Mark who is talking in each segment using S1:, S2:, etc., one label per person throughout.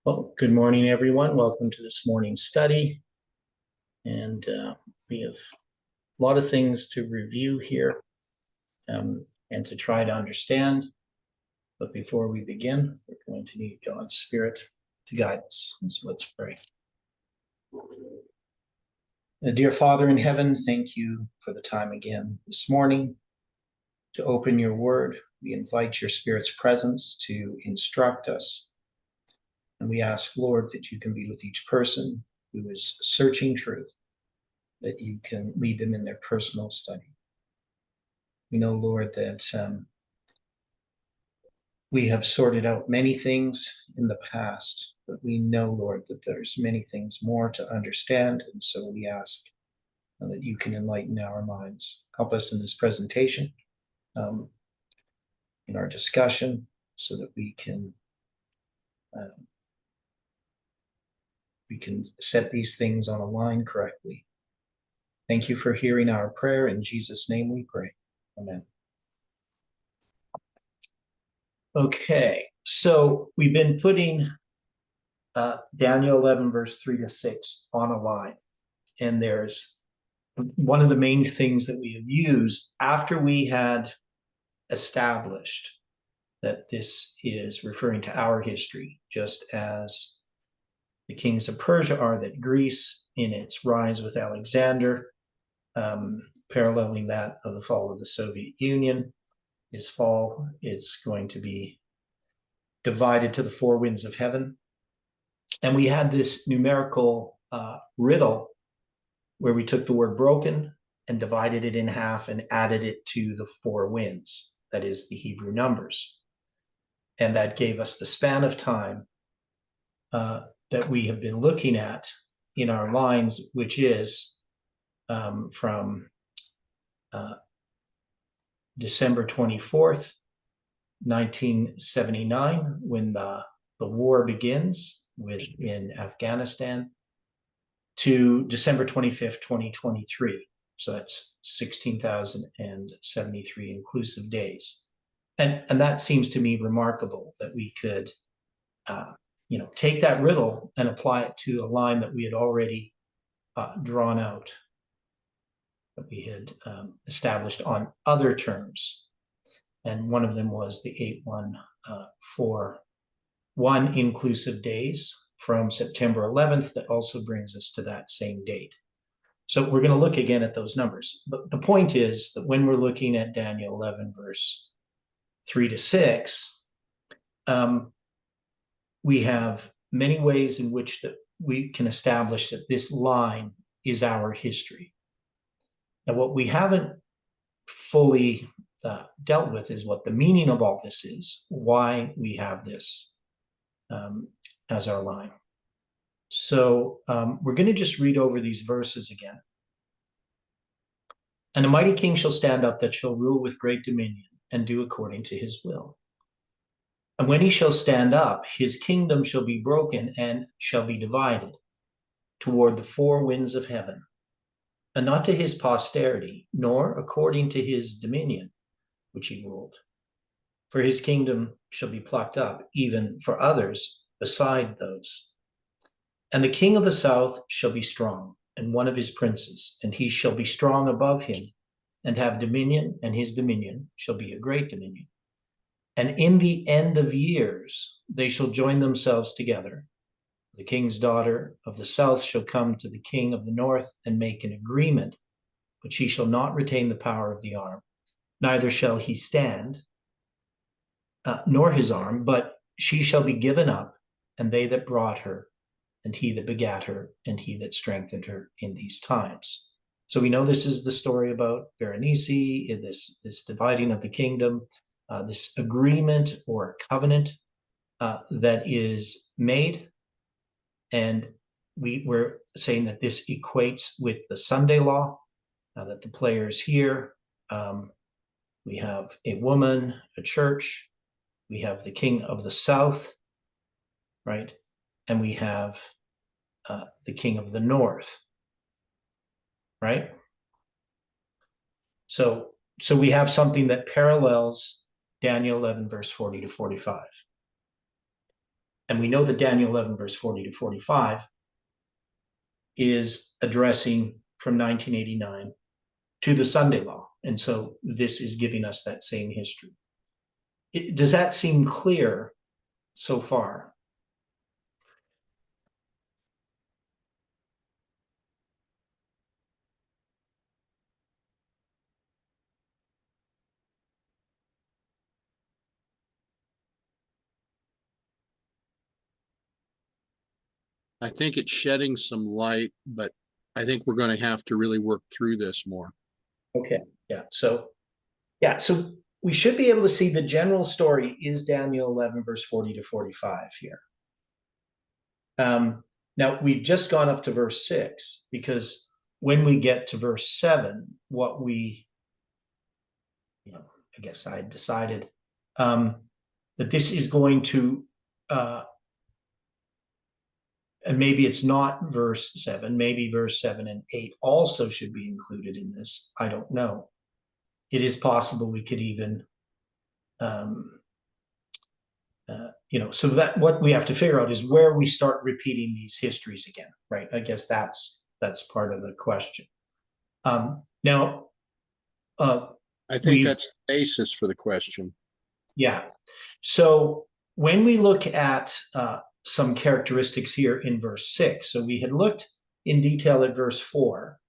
S1: Well, good morning, everyone. Welcome to this morning's study. And we have a lot of things to review here and to try to understand. But before we begin, we're going to need God's Spirit to guide us. So let's pray. Dear Father in heaven, thank you for the time again this morning to open your word. We invite your Spirit's presence to instruct us. And we ask, Lord, that you can be with each person who is searching truth, that you can lead them in their personal study. We know, Lord, that we have sorted out many things in the past, but we know, Lord, that there's many things more to understand. And so we ask that you can enlighten our minds. Help us in this presentation, in our discussion, so that we can set these things on a line correctly. Thank you for hearing our prayer. In Jesus' name we pray. Amen. Okay, so we've been putting Daniel 11, verse 3-6 on a line. And there's one of the main things that we have used after we had established that this is referring to our history, just as the kings of Persia are, that Greece in its rise with Alexander, paralleling that of the fall of the Soviet Union, his fall, it's going to be divided to the four winds of heaven. And we had this numerical riddle where we took the word broken and divided it in half and added it to the four winds, that is the Hebrew numbers. And that gave us the span of time that we have been looking at in our lines, which is from December 24th, 1979, when the war begins in Afghanistan, to December 25th, 2023. So that's 16,073 inclusive days. And that seems to me remarkable that we could take that riddle and apply it to a line that we had already drawn out, that we had established on other terms. And one of them was the 8141 inclusive days from September 11th. That also brings us to that same date. So we're going to look again at those numbers. But the point is that when we're looking at Daniel 11, verse 3-6, we have many ways in which that we can establish that this line is our history. Now, what we haven't fully dealt with is what the meaning of all this is, why we have this as our line. So we're going to just read over these verses again. And a mighty king shall stand up that shall rule with great dominion and do according to his will. And when he shall stand up, his kingdom shall be broken and shall be divided toward the four winds of heaven, and not to his posterity, nor according to his dominion, which he ruled. For his kingdom shall be plucked up, even for others beside those. And the king of the south shall be strong, and one of his princes, and he shall be strong above him, and have dominion, and his dominion shall be a great dominion. And in the end of years they shall join themselves together. The king's daughter of the south shall come to the king of the north and make an agreement, but she shall not retain the power of the arm, neither shall he stand, nor his arm, but she shall be given up, and they that brought her, and he that begat her, and he that strengthened her in these times. So we know this is the story about Berenice, this dividing of the kingdom, this agreement or covenant that is made. And we're saying that this equates with the Sunday law, that the players here, we have a woman, a church, we have the king of the south, right? And we have the king of the north, right? So we have something that parallels Daniel 11, verse 40-45. And we know that Daniel 11, verse 40 to 45 is addressing from 1989 to the Sunday law. And so this is giving us that same history. Does that seem clear so far?
S2: I think it's shedding some light, but I think we're going to have to really work through this more.
S1: Okay, yeah. So we should be able to see the general story is Daniel 11, verse 40 to 45 here. Now, we've just gone up to verse 6, because when we get to verse 7, what we, I guess I decided that this is going to, and maybe it's not verse 7, maybe verse 7 and 8 also should be included in this. I don't know. It is possible we could even, so that what we have to figure out is where we start repeating these histories again, right? I guess that's part of the question. Now,
S2: I think that's the basis for the question.
S1: Yeah. So when we look at some characteristics here in verse 6, so we had looked in detail at verse 4,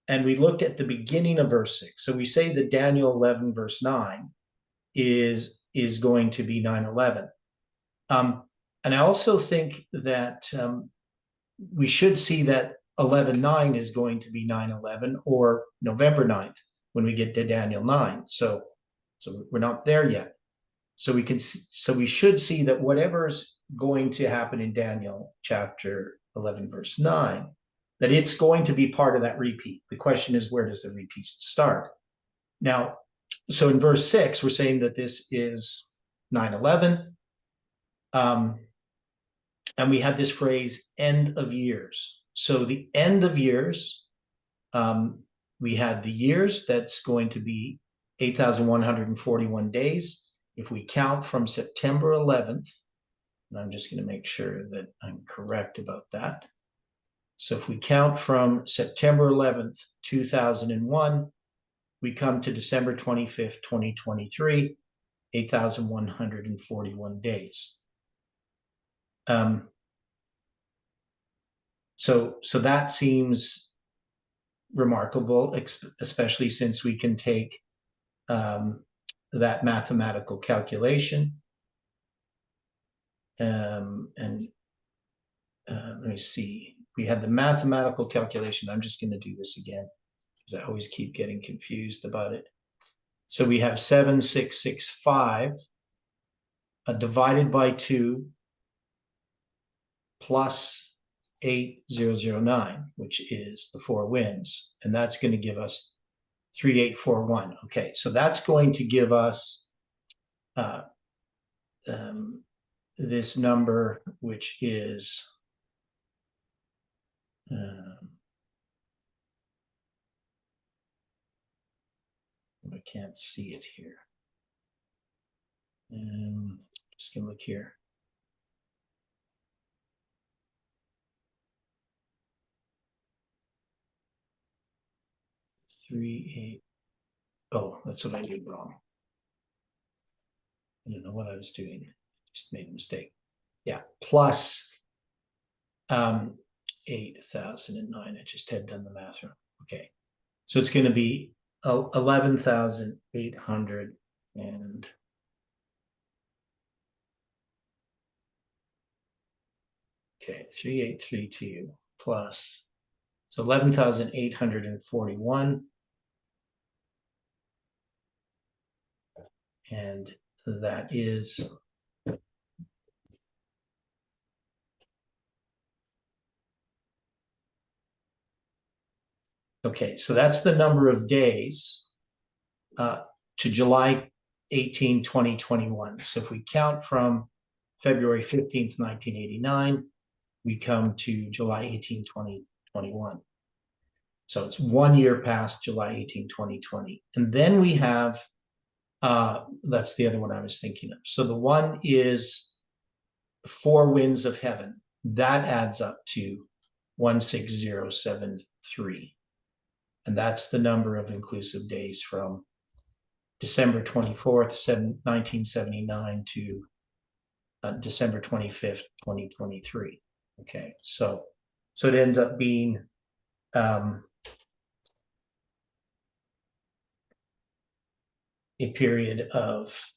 S1: and we looked at the beginning of verse 6. So we say that Daniel 11, verse 9 is going to be 9/11. And I also think that we should see that 11/9 is going to be 9/11 or November 9th when we get to Daniel 9. So we're not there yet. So we should see that whatever's going to happen in Daniel chapter 11, verse 9, that it's going to be part of that repeat. The question is, where does the repeat start? Now, so in verse 6, we're saying that this is 9/11. And we had this phrase, end of years. So the end of years, we had the years, that's going to be 8,141 days. If we count from September 11th, and I'm just going to make sure that I'm correct about that. So if we count from September 11th, 2001, we come to December 25th, 2023, 8,141 days. So that seems remarkable, especially since we can take that mathematical calculation. Let me see. We had the mathematical calculation. I'm just going to do this again because I always keep getting confused about it. So we have 7,665 divided by 2 plus 8,009, which is the 4 winds. And that's going to give us 3,841. Okay, so that's going to give us this number, which is I can't see it here. Just gonna look here. Oh, that's what I did wrong. I don't know what I was doing. Just made a mistake. Yeah, plus 8,009. I just had done the math wrong. Okay, so it's going to be 11,800 and okay, 3,832 plus, so 11,841, and that is okay. So that's the number of days to July 18, 2021. So if we count from February 15th, 1989, we come to July 18, 2021. So it's 1 year past July 18, 2020. And then we have, that's the other one I was thinking of. So the one is four winds of heaven, that adds up to 16073. And that's the number of inclusive days from December 24th, 1979 to December 25th, 2023. Okay, so it ends up being a period of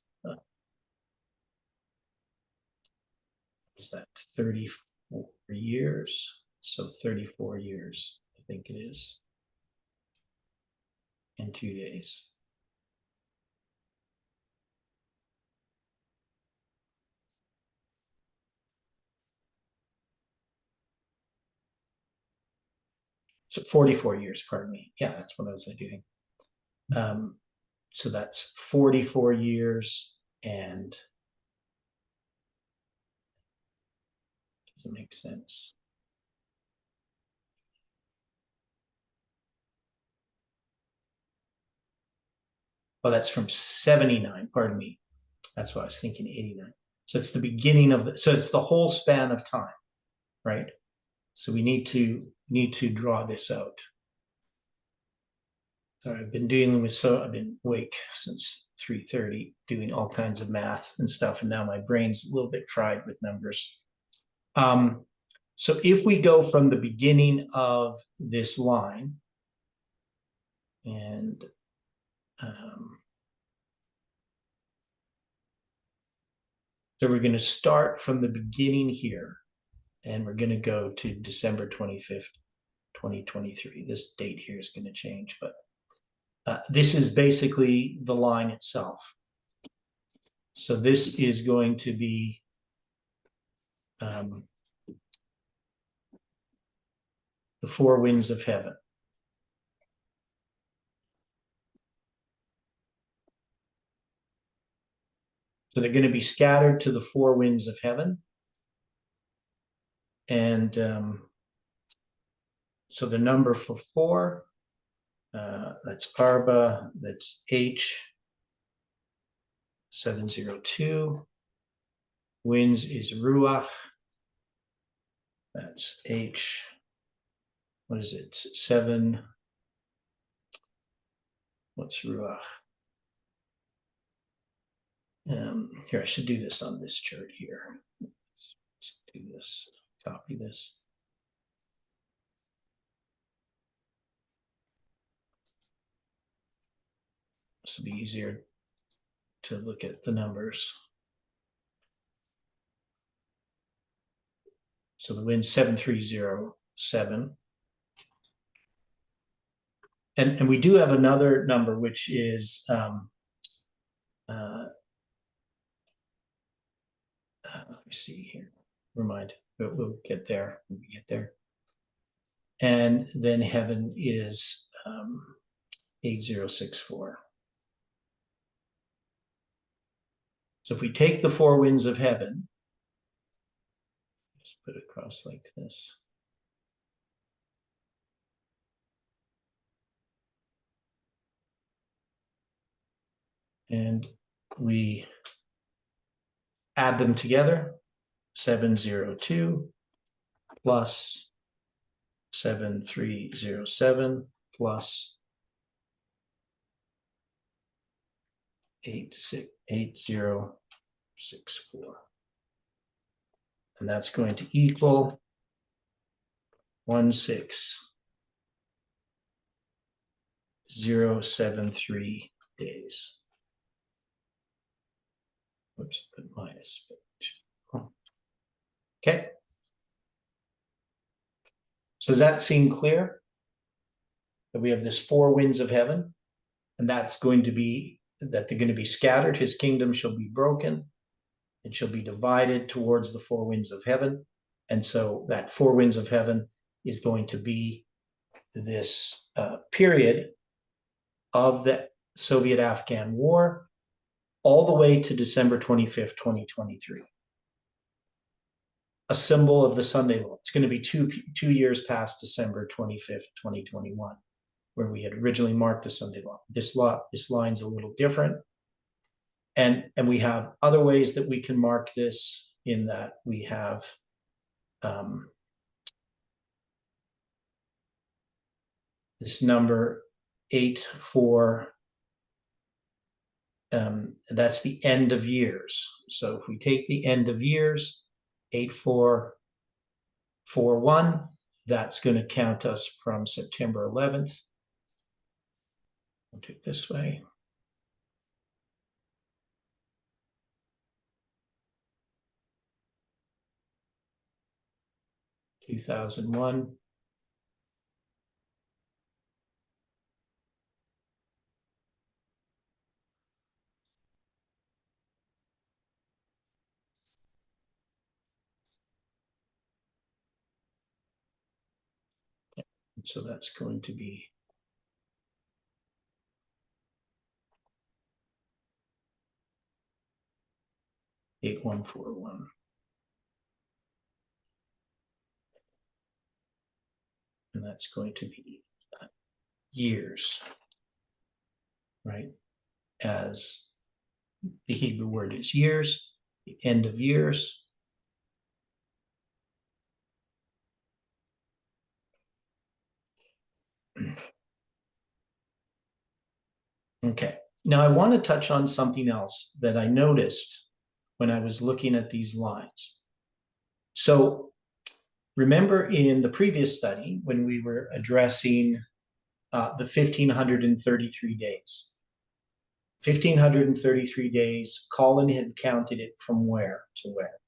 S1: is that 34 years? So 34 years, I think it is, in 2 days. So 44 years, pardon me. Yeah, that's what I was doing. So that's 44 years, and does it make sense? Oh, that's from 79, pardon me. That's what I was thinking, 89. So it's the beginning of so it's the whole span of time, right? So we need to draw this out. So I've been dealing with, I've been awake since 3:30 doing all kinds of math and stuff, and now my brain's a little bit fried with numbers. So if we go from the beginning of this line, and so we're going to start from the beginning here, and we're going to go to December 25th, 2023. This date here is going to change, but this is basically the line itself. So this is going to be the four winds of heaven. So they're going to be scattered to the four winds of heaven. And so the number for four, that's Arba, that's H 702. Winds is Ruach. That's H, what is it? 7. What's Ruach? Here, I should do this on this chart here. Let's do this, copy this. This will be easier to look at the numbers. So the wind 7307. And we do have another number, which is let me see here. Never mind. We'll get there when we get there. And then heaven is 8064. So if we take the four winds of heaven, just put it across like this. And we add them together, 702 plus 7307 plus 8064. And that's going to equal 16073 days. Whoops, put minus. Okay. So does that seem clear? That we have this four winds of heaven, and that's going to be that they're going to be scattered. His kingdom shall be broken. It shall be divided towards the four winds of heaven. And so that four winds of heaven is going to be this period of the Soviet-Afghan War all the way to December 25th, 2023. A symbol of the Sunday law. It's going to be two years past December 25th, 2021, where we had originally marked the Sunday law. This line's a little different. And we have other ways that we can mark this. in that we have this number 8-4. That's the end of years. So if we take the end of years, 8-4-4-1, that's going to count us from September 11th. I'll do it this way. (2001). So that's going to be (8-1-4-1). And that's going to be years, right? As the Hebrew word is years, the end of years. Okay, now I want to touch on something else that I noticed when I was looking at these lines. So remember in the previous study when we were addressing the 1,533 days. 1,533 days, Colin had counted it from where to where?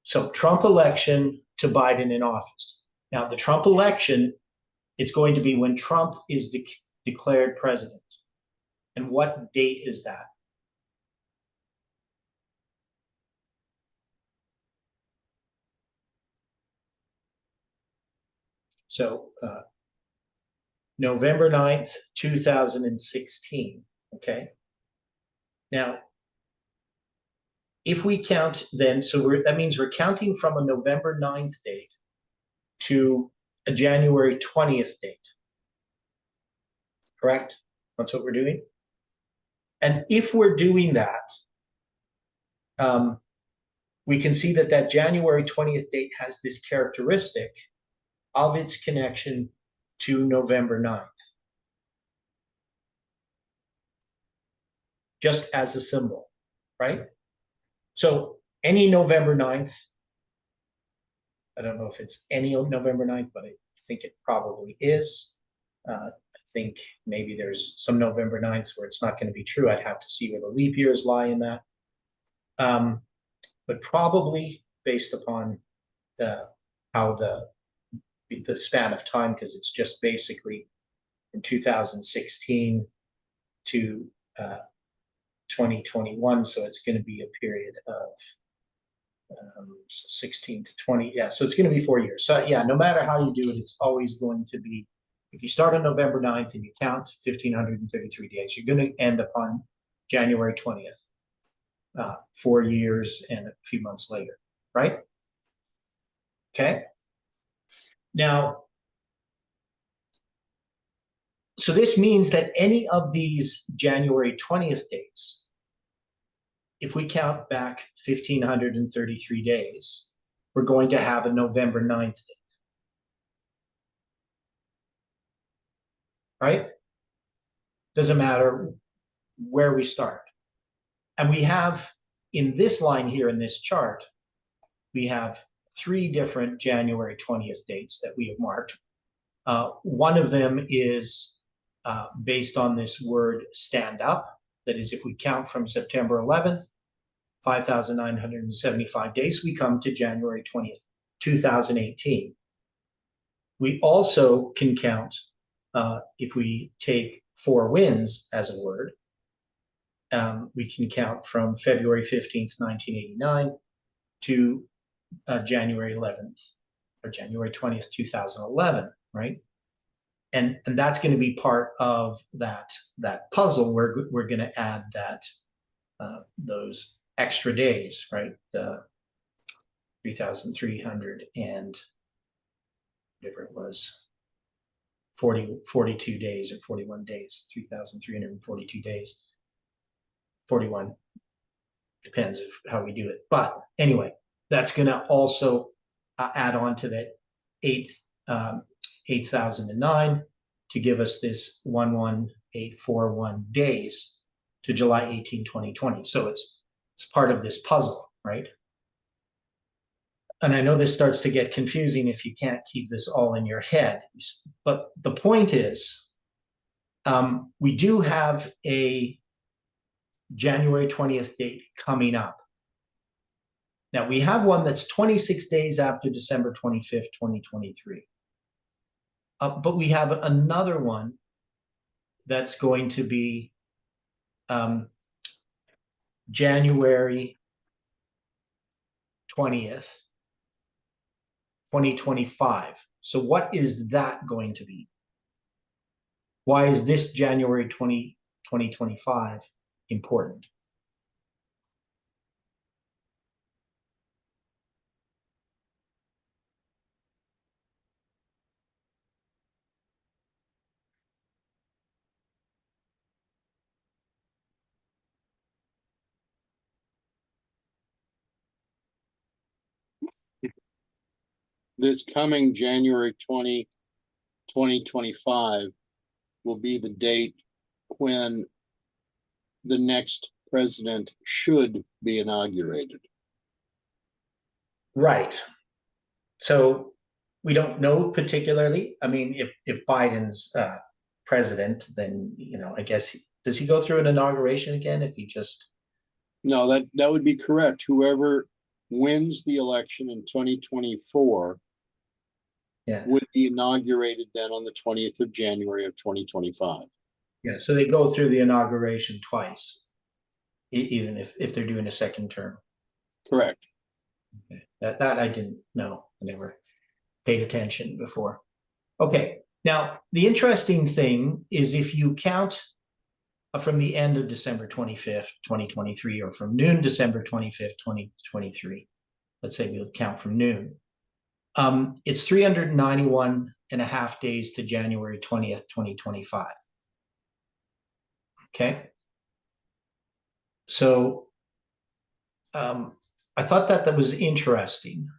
S1: So Trump election to Biden in office. Now the Trump election, it's going to be when Trump is declared president. And what date is that? So November 9th, 2016, okay? Now, if we count then, so that means we're counting from a November 9th date to a January 20th date, correct? That's what we're doing. And if we're doing that, we can see that that January 20th date has this characteristic of its connection to November 9th. Just as a symbol, right? So any November 9th, I don't know if it's any November 9th, but I think it probably is. I think maybe there's some November 9ths where it's not going to be true. I'd have to see where the leap years lie in that. But probably based upon how the span of time, because it's just basically from 2016 to 2021, so it's going to be a period of 16 to 20. Yeah, so it's going to be 4 years. So yeah, no matter how you do it, it's always going to be, if you start on November 9th and you count 1,533 days, you're going to end upon January 20th, 4 years and a few months later, right? Okay. Now, so this means that any of these January 20th dates, if we count back 1,533 days, we're going to have a November 9th date. Right? Doesn't matter where we start. And we have, in this line here in this chart, we have 3 different January 20th dates that we have marked. One of them is based on this word stand up. That is, if we count from September 11th, 5,975 days, we come to January 20th, 2018. We also can count, if we take 4 wins as a word, we can count from February 15th, 1989 to January 11th or January 20th, 2011, right? And that's going to be part of that puzzle. We're going to add that those extra days, right? 3,300 and whatever it was, 42 days or 41 days, 3,342 days, 41, depends of how we do it. But anyway, that's going to also add on to that 8,009 to give us this 11841 days to July 18, 2020. So it's part of this puzzle, right? And I know this starts to get confusing if you can't keep this all in your head, but the point is, we do have a January 20th date coming up. Now we have one that's 26 days after December 25th, 2023. But we have another one that's going to be January 20th, 2025. So what is that going to be? Why is this January 2025 important?
S2: This coming January 2025 will be the date when the next president should be inaugurated.
S1: Right. So we don't know particularly. I mean, if Biden's president, then, you know, I guess, does he go through an inauguration again if he just...
S2: No, that would be correct. Whoever wins the election in 2024 would be inaugurated then on the 20th of January of 2025.
S1: Yeah, so they go through the inauguration twice, even if they're doing a second term.
S2: Correct.
S1: Okay. That I didn't know. I never paid attention before. Okay, now the interesting thing is if you count from the end of December 25th, 2023, or from noon December 25th, 2023, let's say we'll count from noon, it's 391 and a half days to January 20th, 2025. Okay. So I thought that was interesting.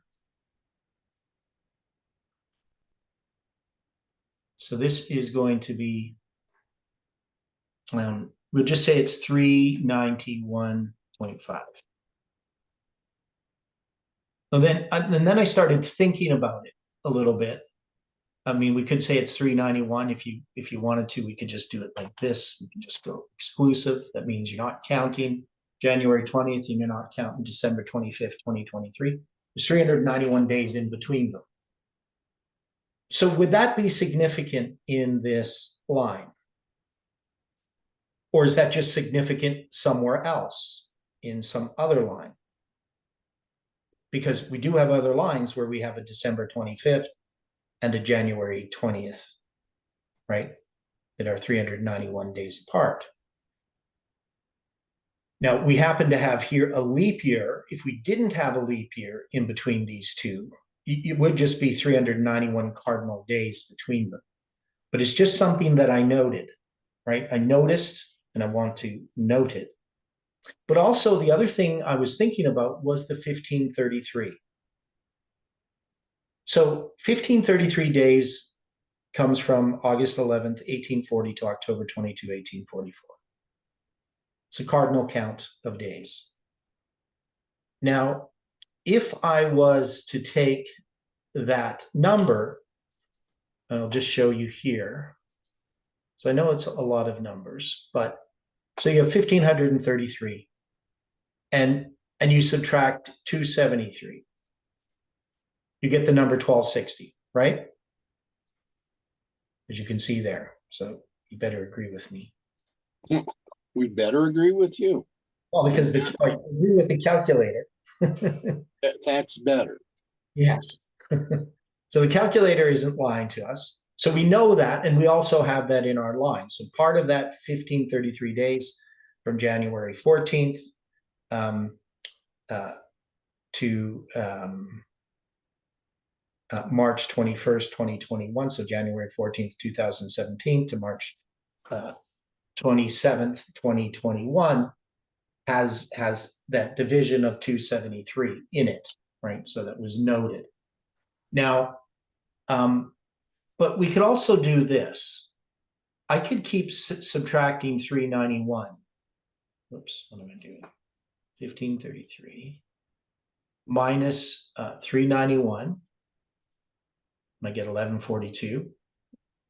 S1: So this is going to be, we'll just say it's 391.5. And then I started thinking about it a little bit. I mean, we could say it's 391 if you wanted to. We could just do it like this. We can just go exclusive. That means you're not counting January 20th and you're not counting December 25th, 2023. There's 391 days in between them. So would that be significant in this line? Or is that just significant somewhere else in some other line? Because we do have other lines where we have a December 25th and a January 20th, right? That are 391 days apart. Now, we happen to have here a leap year. If we didn't have a leap year in between these two, it would just be 391 cardinal days between them. But it's just something that I noted, right? I noticed and I want to note it. But also the other thing I was thinking about was the 1533. So 1533 days comes from August 11th, 1840 to October 22, 1844. It's a cardinal count of days. Now, if I was to take that number, and I'll just show you here. So I know it's a lot of numbers, but so you have 1533 and you subtract 273. You get the number 1260, right? As you can see there. So you better agree with me.
S2: We better agree with you.
S1: Well, because I agree with the calculator.
S2: That's better.
S1: Yes. So the calculator isn't lying to us. So we know that, and we also have that in our line. So part of that 1533 days from January 14th to March 21st, 2021, so January 14th, 2017 to March 27th, 2021 has that division of 273 in it, right? So that was noted. Now, but we could also do this. I could keep subtracting 391. Whoops, what am I doing? 1533 minus 391. I get 1142,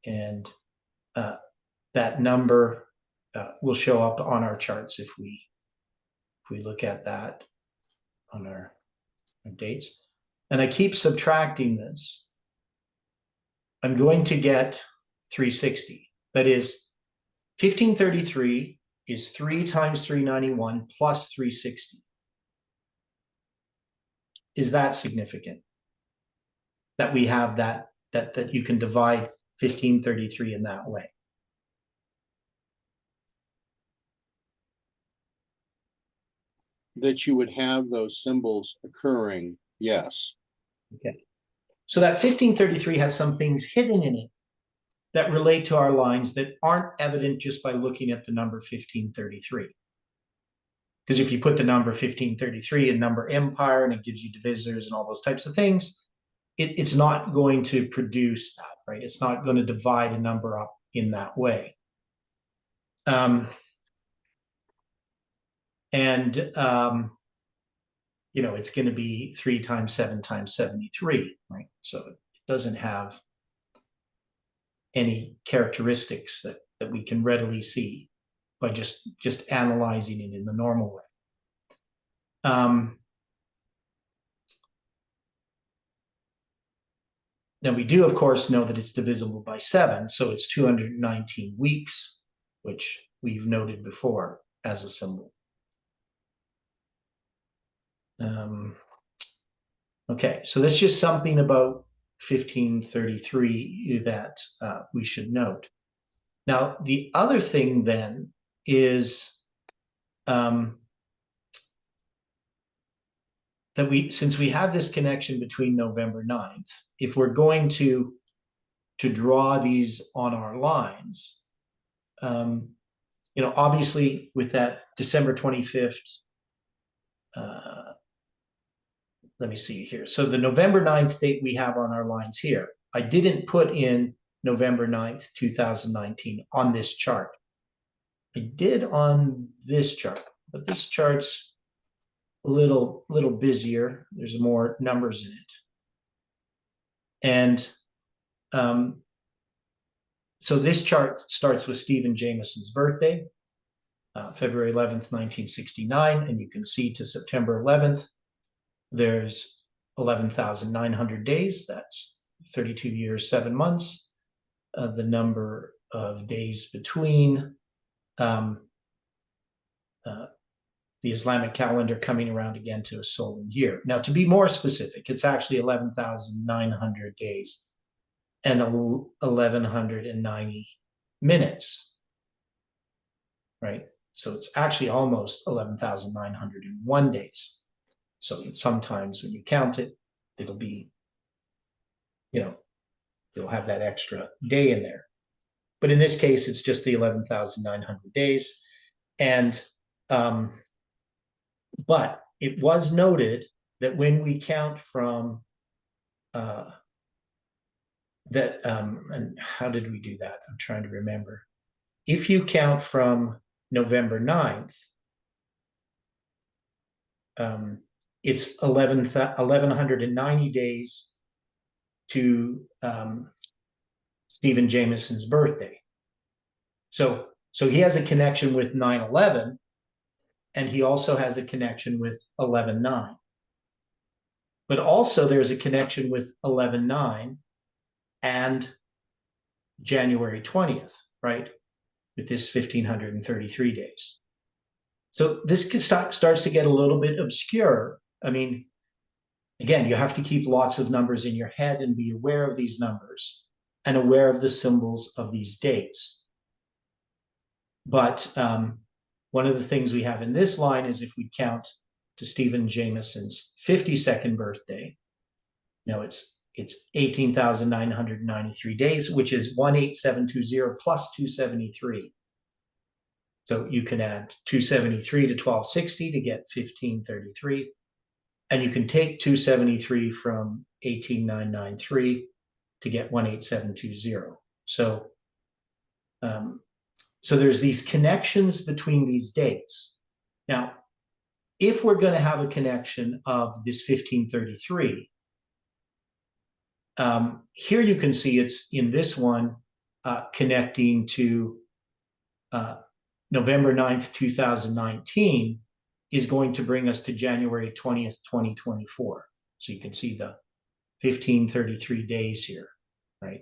S1: and that number will show up on our charts if we look at that on our dates. And I keep subtracting this. I'm going to get 360. That is, 1533 is 3 times 391 plus 360. Is that significant? That we have that you can divide 1533 in that way.
S2: That you would have those symbols occurring, yes.
S1: Okay. So that 1533 has some things hidden in it that relate to our lines that aren't evident just by looking at the number 1533. Because if you put the number 1533 in number empire and it gives you divisors and all those types of things, it's not going to produce that, right? It's not going to divide a number up in that way. You know, it's going to be 3 times 7 times 73, right? So it doesn't have any characteristics that we can readily see by just analyzing it in the normal way. Now we do, of course, know that it's divisible by 7, so it's 219 weeks, which we've noted before as a symbol. Okay, so that's just something about 1533 that we should note. Now, the other thing then is that since we have this connection between November 9th, if we're going to draw these on our lines, you know, obviously with that December 25th, let me see here. So the November 9th date we have on our lines here, I didn't put in November 9th, 2019 on this chart. I did on this chart, but this chart's a little busier. There's more numbers in it. And so this chart starts with Stephen Jamison's birthday, February 11th, 1969, and you can see to September 11th, there's 11,900 days. That's 32 years, 7 months. The number of days between the Islamic calendar coming around again to a solar year. Now, to be more specific, it's actually 11,900 days and 1,190 minutes, right? So it's actually almost 11,901 days. So sometimes when you count it, it'll be, you know, you'll have that extra day in there. But in this case, it's just the 11,900 days. And, but it was noted that when we count from, and how did we do that? I'm trying to remember. If you count from November 9th, it's 1,190 days to Stephen Jamison's birthday. So he has a connection with 9/11, and he also has a connection with 11/9. But also there's a connection with 11/9 and January 20th, right? With this 1,533 days. So this starts to get a little bit obscure. I mean, again, you have to keep lots of numbers in your head and be aware of these numbers and aware of the symbols of these dates. But one of the things we have in this line is if we count to Stephen Jameson's 52nd birthday. Now it's 18,993 days, which is 18720 plus 273. So you can add 273 to 1260 to get 1533. And you can take 273 from 18993 to get 18720. So there's these connections between these dates. Now, if we're going to have a connection of this 1533, here you can see it's in this one connecting to November 9th, 2019 is going to bring us to January 20th, 2024. So you can see the 1533 days here, right?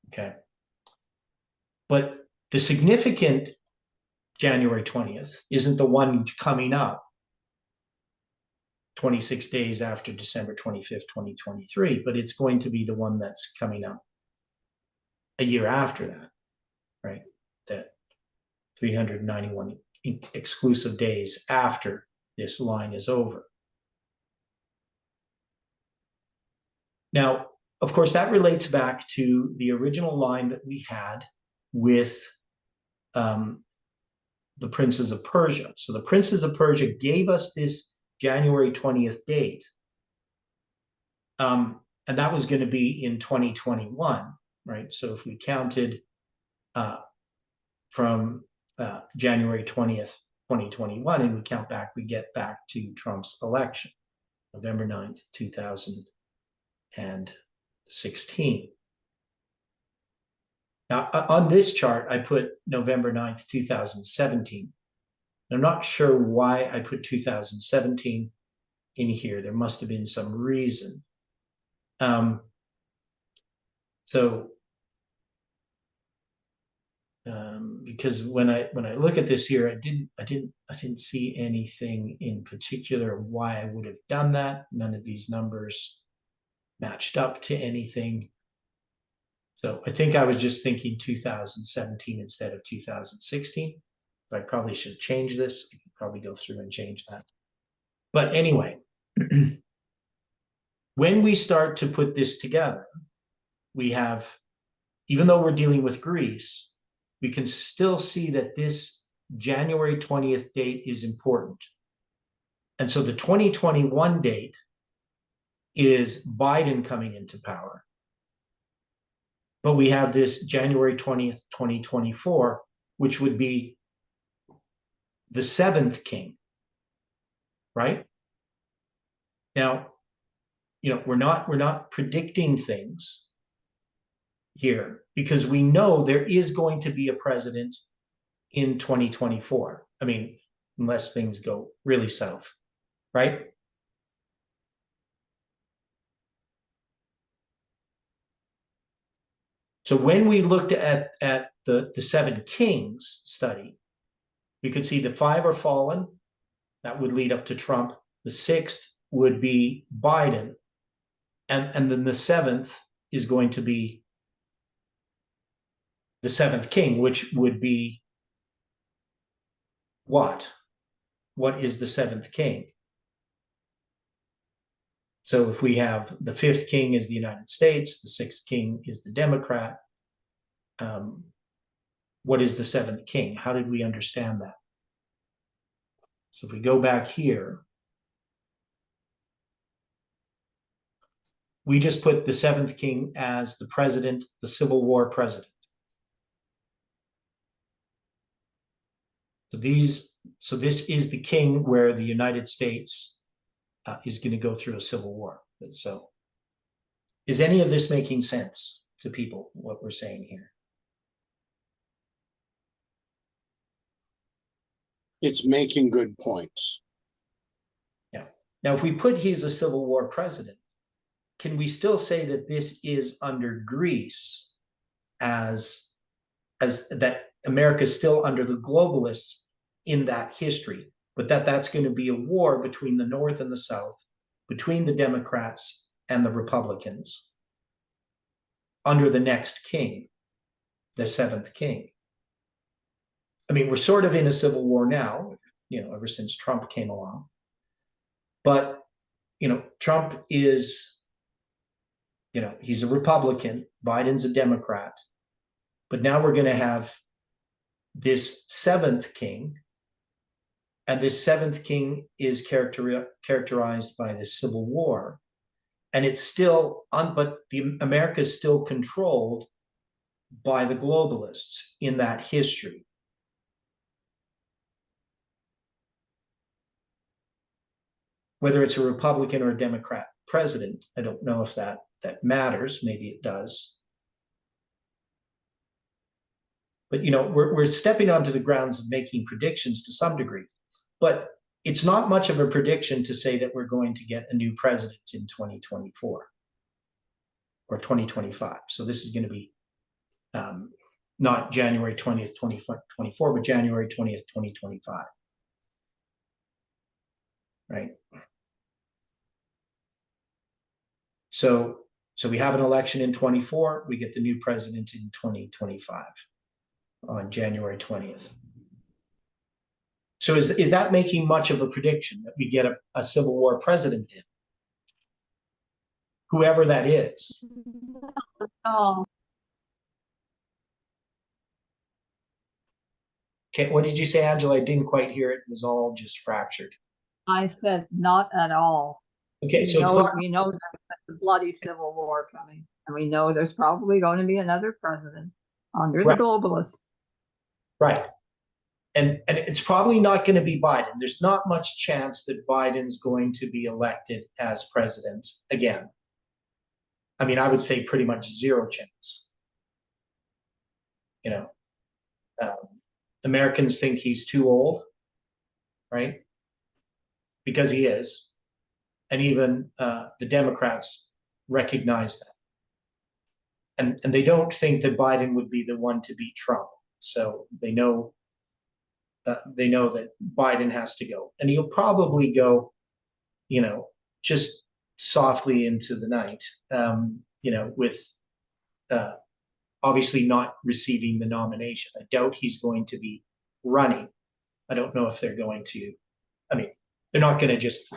S1: Okay. But the significant January 20th isn't the one coming up 26 days after December 25th, 2023, but it's going to be the one that's coming up a year after that, right? That 391 exclusive days after this line is over. Now, of course, that relates back to the original line that we had with the princes of Persia. So the princes of Persia gave us this January 20th date. And that was going to be in 2021, right? So if we counted from January 20th, 2021, and we count back, we get back to Trump's election, November 9th, 2016. Now, on this chart, I put November 9th, 2017. I'm not sure why I put 2017 in here. There must have been some reason. Because when I look at this here, I didn't see anything in particular why I would have done that. None of these numbers matched up to anything. So I think I was just thinking 2017 instead of 2016. But I probably should change this. I could probably go through and change that. But anyway, when we start to put this together, we have, even though we're dealing with Greece, we can still see that this January 20th date is important. And so the 2021 date is Biden coming into power. But we have this January 20th, 2024, which would be the seventh king, right? Now, we're not predicting things here because we know there is going to be a president in 2024. I mean, unless things go really south, right? So when we looked at the seven kings study, we could see the five are fallen. That would lead up to Trump. The sixth would be Biden. And then the seventh is going to be the seventh king, which would be what? What is the seventh king? So if we have the fifth king is the United States, the sixth king is the Democrat, what is the seventh king? How did we understand that? So if we go back here, we just put the seventh king as the president, the Civil War president. So this is the king where the United States is going to go through a civil war. So is any of this making sense to people, what we're saying here?
S2: It's making good points.
S1: Yeah. Now, if we put he's a Civil War president, can we still say that this is under Greece as that America is still under the globalists in that history, but that's going to be a war between the North and the South, between the Democrats and the Republicans under the next king, the seventh king? I mean, we're sort of in a civil war now. ever since Trump came along. But, Trump is, he's a Republican, Biden's a Democrat. But now we're going to have this seventh king. And this seventh king is characterized by the Civil War. And it's still, but America is still controlled by the globalists in that history. Whether it's a Republican or a Democrat president, I don't know if that matters. Maybe it does. But, we're stepping onto the grounds of making predictions to some degree. But it's not much of a prediction to say that we're going to get a new president in 2024 or 2025. So this is going to be not January 20th, 2024, but January 20th, 2025. Right? So we have an election in 24, we get the new president in 2025 on January 20th. So is that making much of a prediction that we get a Civil War president in? Whoever that is.
S3: Oh,
S1: Okay, what did you say, Angela? I didn't quite hear it. It was all just fractured.
S3: I said not at all.
S1: Okay, so
S3: We know there's a bloody Civil War coming, and we know there's probably going to be another president under the
S1: Right.
S3: globalists.
S1: right. And it's probably not going to be Biden. There's not much chance that Biden's going to be elected as president again. I mean, I would say pretty much zero chance. Americans think he's too old, right? Because he is. And even the Democrats recognize that. And they don't think that Biden would be the one to beat Trump. So they know that Biden has to go. And he'll probably go, just softly into the night, with obviously not receiving the nomination. I doubt he's going to be running. I don't know if they're going to, they're not going to just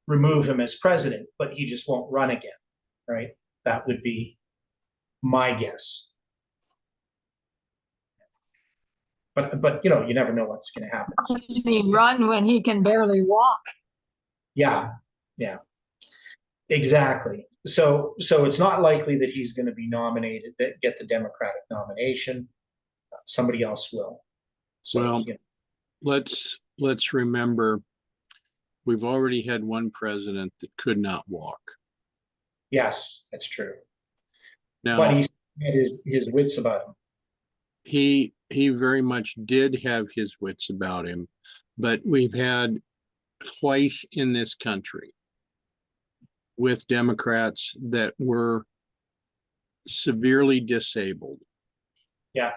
S1: remove him as president, but he just won't run again, right? That would be my guess. But you never know what's going to happen. So,
S3: He run when he can barely walk.
S1: yeah, exactly. So it's not likely that he's going to be nominated, that get the Democratic nomination. Somebody else will. So,
S2: Well, let's remember, we've already had one president that could not walk.
S1: Yes, that's true.
S2: Now,
S1: But he had his wits about him.
S2: he very much did have his wits about him, but we've had twice in this country with Democrats that were severely disabled.
S1: Yeah.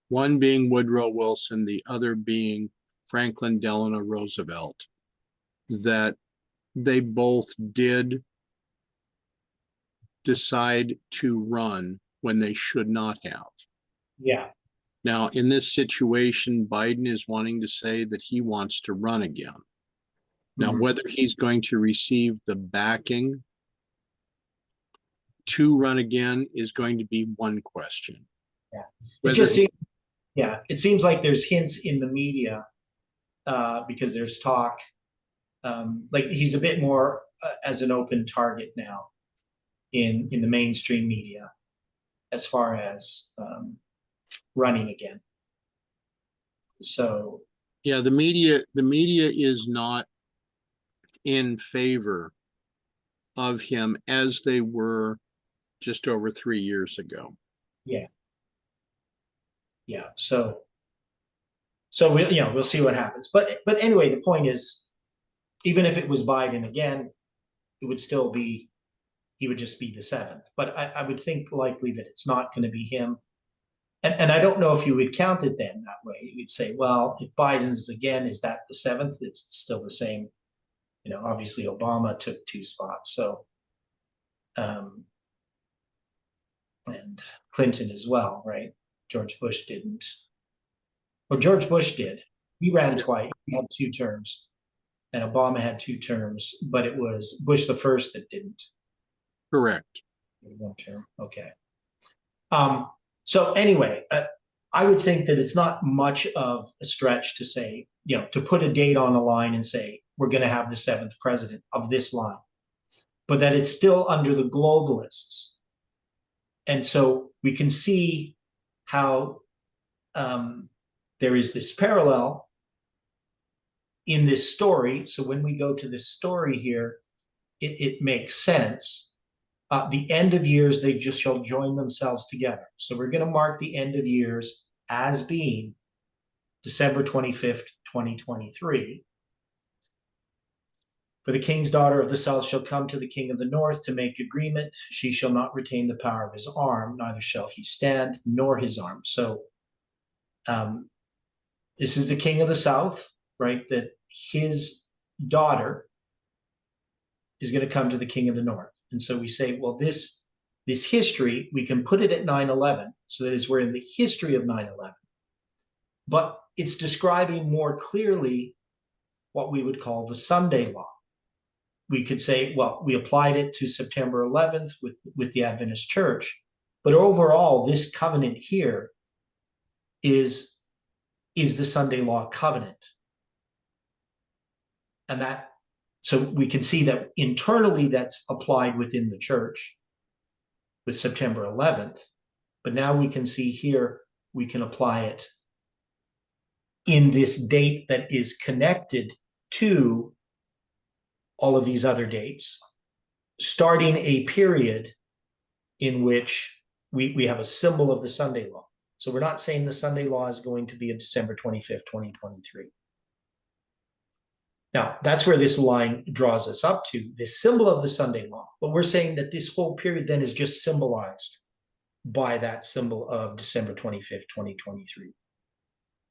S2: One being Woodrow Wilson, the other being Franklin Delano Roosevelt, that they both did decide to run when they should not have.
S1: Yeah.
S2: Now, in this situation, Biden is wanting to say that he wants to run again. Now, whether he's going to receive the backing to run again is going to be one question.
S1: Yeah. It seems like there's hints in the media because there's talk. Like he's a bit more as an open target now in the mainstream media as far as running again. So
S2: yeah, the media is not in favor of him as they were just over 3 years ago.
S1: Yeah. So we'll see what happens. But anyway, the point is, even if it was Biden again, it would still be, he would just be the seventh. But I would think likely that it's not going to be him. And I don't know if you would count it then that way. You'd say, well, if Biden's again, is that the seventh? It's still the same. Obviously Obama took 2 spots. So, and Clinton as well, right? George Bush didn't. Well, George Bush did. He ran twice. had 2 terms, and Obama had 2 terms, but it was Bush the first that didn't.
S2: Correct.
S1: 1 term. Okay. So anyway, I would think that it's not much of a stretch to say, to put a date on a line and say, we're going to have the 7th president of this line, but that it's still under the globalists. And so we can see how there is this parallel in this story. So when we go to this story here, it makes sense. The end of years, they just shall join themselves together. So we're going to mark the end of years as being December 25th, 2023. For the king's daughter of the south shall come to the king of the north to make agreement. She shall not retain the power of his arm, neither shall he stand, nor his arm. So this is the king of the south, right? That his daughter is going to come to the king of the north. And so we say, well, this history, we can put it at 9/11, so that is we're in the history of 9/11. But it's describing more clearly what we would call the Sunday law. We could say, well, we applied it to September 11th with the Adventist Church, but overall, this covenant here is the Sunday law covenant. And so we can see that internally that's applied within the church with September 11th, but now we can see here, we can apply it in this date that is connected to all of these other dates, starting a period in which we have a symbol of the Sunday law. So we're not saying the Sunday law is going to be of December 25th, 2023. Now, that's where this line draws us up to, this symbol of the Sunday law. But we're saying that this whole period then is just symbolized by that symbol of December 25th, 2023.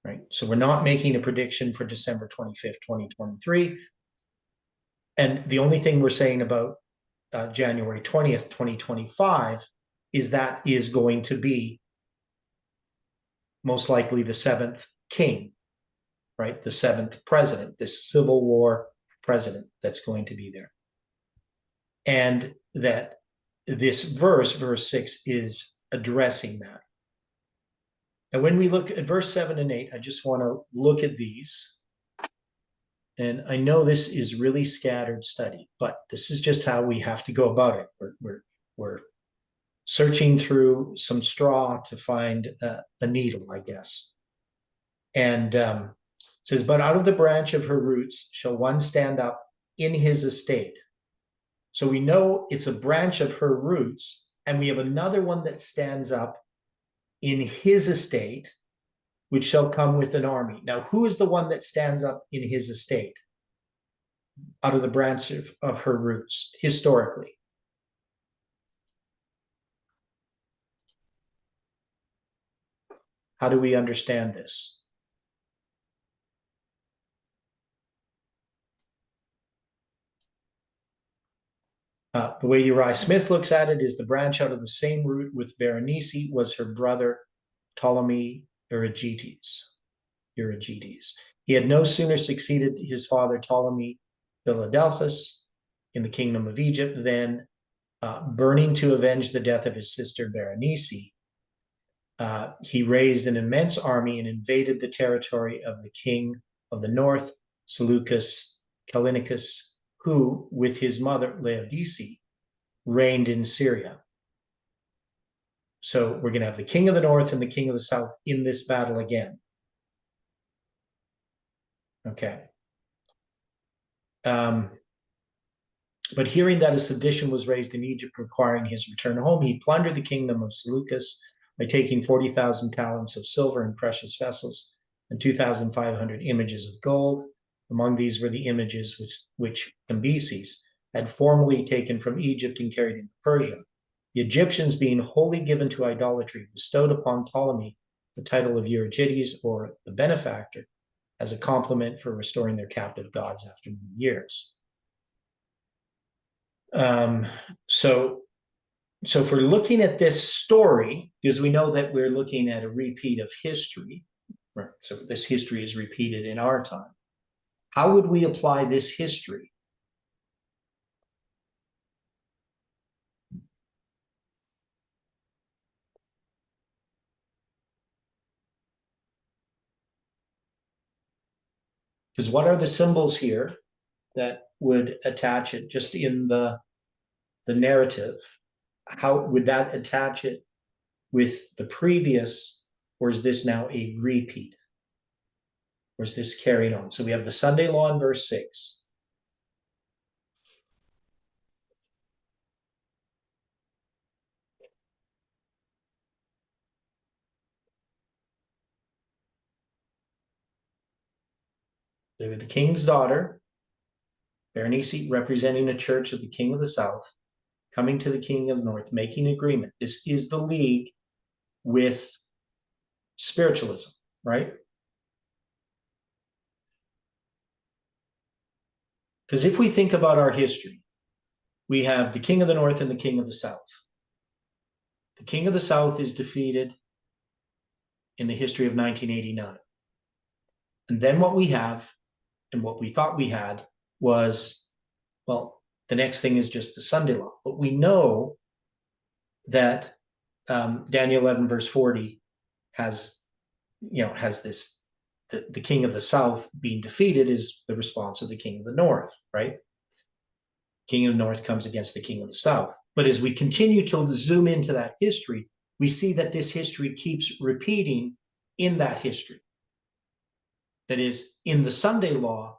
S1: Right? So we're not making a prediction for December 25th, 2023. And the only thing we're saying about January 20th, 2025 is that is going to be most likely the 7th king, right? The 7th president, this Civil War president that's going to be there. And that this verse 6, is addressing that. And when we look at verse 7 and 8, I just want to look at these. And I know this is really scattered study, but this is just how we have to go about it. We're searching through some straw to find a needle, I guess. And it says, but out of the branch of her roots shall one stand up in his estate. So we know it's a branch of her roots, and we have another one that stands up in his estate, which shall come with an army. Now, who is the one that stands up in his estate out of the branch of her roots, historically? How do we understand this? The way Uriah Smith looks at it is the branch out of the same root with Berenice was her brother Ptolemy Euergetes. He had no sooner succeeded his father Ptolemy Philadelphus in the kingdom of Egypt than, burning to avenge the death of his sister Berenice, he raised an immense army and invaded the territory of the king of the north, Seleucus Callinicus, who, with his mother Laodice, reigned in Syria. So we're going to have the king of the north and the king of the south in this battle again. Okay. But hearing that a sedition was raised in Egypt requiring his return home, he plundered the kingdom of Seleucus by taking 40,000 talents of silver and precious vessels and 2,500 images of gold. Among these were the images which Cambyses had formerly taken from Egypt and carried into Persia. The Egyptians, being wholly given to idolatry, bestowed upon Ptolemy the title of Euergetes, or the benefactor, as a compliment for restoring their captive gods after many years. So if we're looking at this story, because we know that we're looking at a repeat of history, right? So this history is repeated in our time. How would we apply this history? Because what are the symbols here that would attach it just in the narrative? How would that attach it with the previous, or is this now a repeat? Or is this carried on? So we have the Sunday law in verse 6. The king's daughter, Berenice, representing a church of the king of the south, coming to the king of the north, making agreement. This is the league with spiritualism, right? Because if we think about our history, we have the king of the north and the king of the south. The king of the south is defeated in the history of 1989. And then what we have, and what we thought we had, was, well, the next thing is just the Sunday law. But we know that Daniel 11 verse 40 has this, the king of the south being defeated is the response of the king of the north, right? King of the north comes against the king of the south. But as we continue to zoom into that history, we see that this history keeps repeating in that history. That is, in the Sunday law,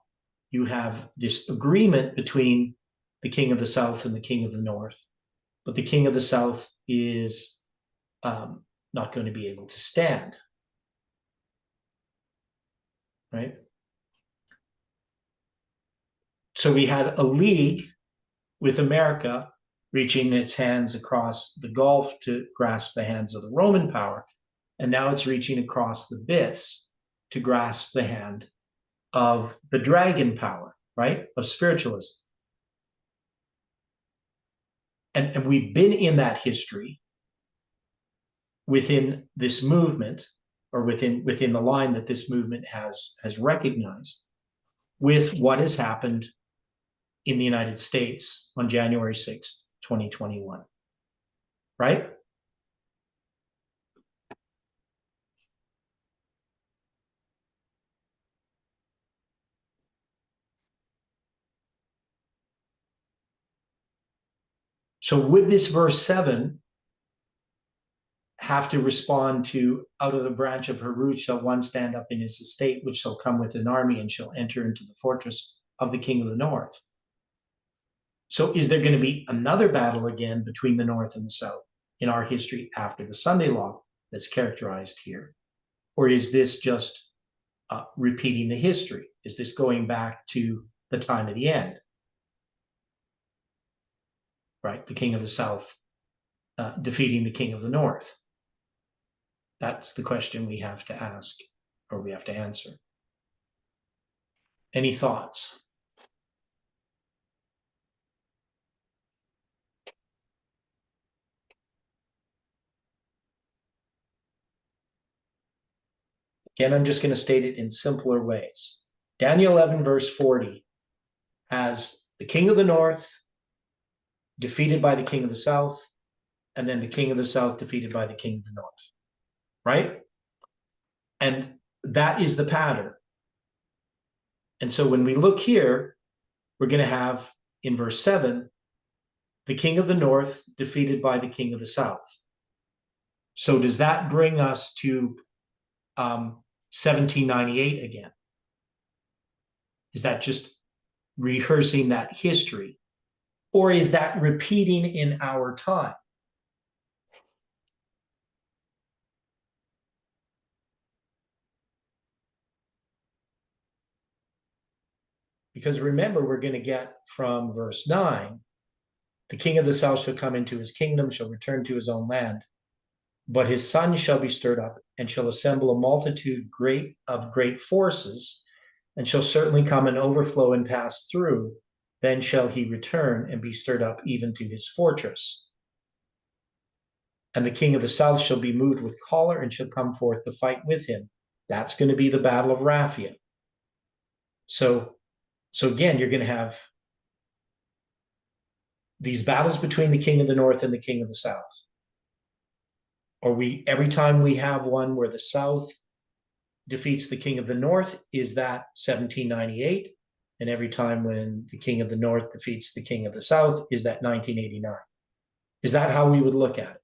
S1: you have this agreement between the king of the south and the king of the north, but the king of the south is not going to be able to stand, right? So we had a league with America reaching its hands across the Gulf to grasp the hands of the Roman power, and now it's reaching across the Byths to grasp the hand of the dragon power, right, of spiritualism. And we've been in that history within this movement, or within the line that this movement has recognized, with what has happened in the United States on January 6th, 2021, right? So would this verse 7 have to respond to, out of the branch of her root shall one stand up in his estate, which shall come with an army and shall enter into the fortress of the king of the north? So is there going to be another battle again between the north and the south in our history after the Sunday law that's characterized here? Or is this just repeating the history? Is this going back to the time of the end? Right, the king of the south defeating the king of the north. That's the question we have to ask, or we have to answer. Any thoughts? Again, I'm just going to state it in simpler ways. Daniel 11 verse 40 has the king of the north defeated by the king of the south, and then the king of the south defeated by the king of the north, right? And that is the pattern. And so when we look here, we're going to have in verse 7, the king of the north defeated by the king of the south. So does that bring us to 1798 again? Is that just rehearsing that history? Or is that repeating in our time? Because remember, we're going to get from verse 9, the king of the south shall come into his kingdom, shall return to his own land, but his son shall be stirred up and shall assemble a multitude of great forces, and shall certainly come and overflow and pass through. Then shall he return and be stirred up even to his fortress. And the king of the south shall be moved with choler and shall come forth to fight with him. That's going to be the battle of Raphia. So So again, you're going to have these battles between the king of the north and the king of the south. Or every time we have one where the south defeats the king of the north, is that 1798? And every time when the king of the north defeats the king of the south, is that 1989? Is that how we would look at it?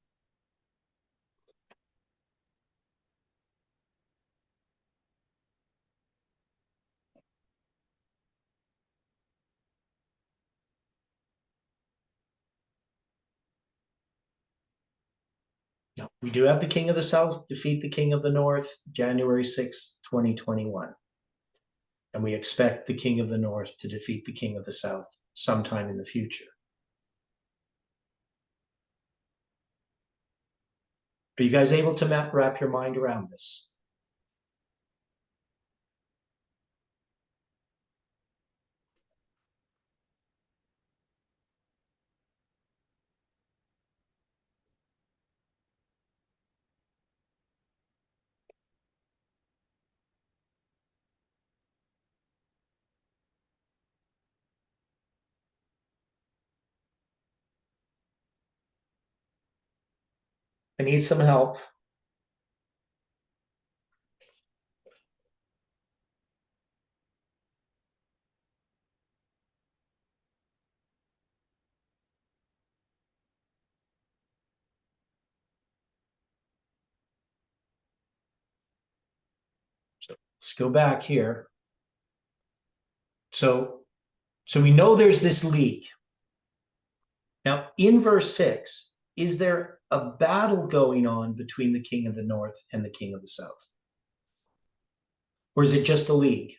S1: No, we do have the king of the south defeat the king of the north, January 6th, 2021. And we expect the king of the north to defeat the king of the south sometime in the future. Are you guys able to wrap your mind around this? I need some help. So let's go back here. So we know there's this league. Now, in verse 6, is there a battle going on between the king of the north and the king of the south? Or is it just a league?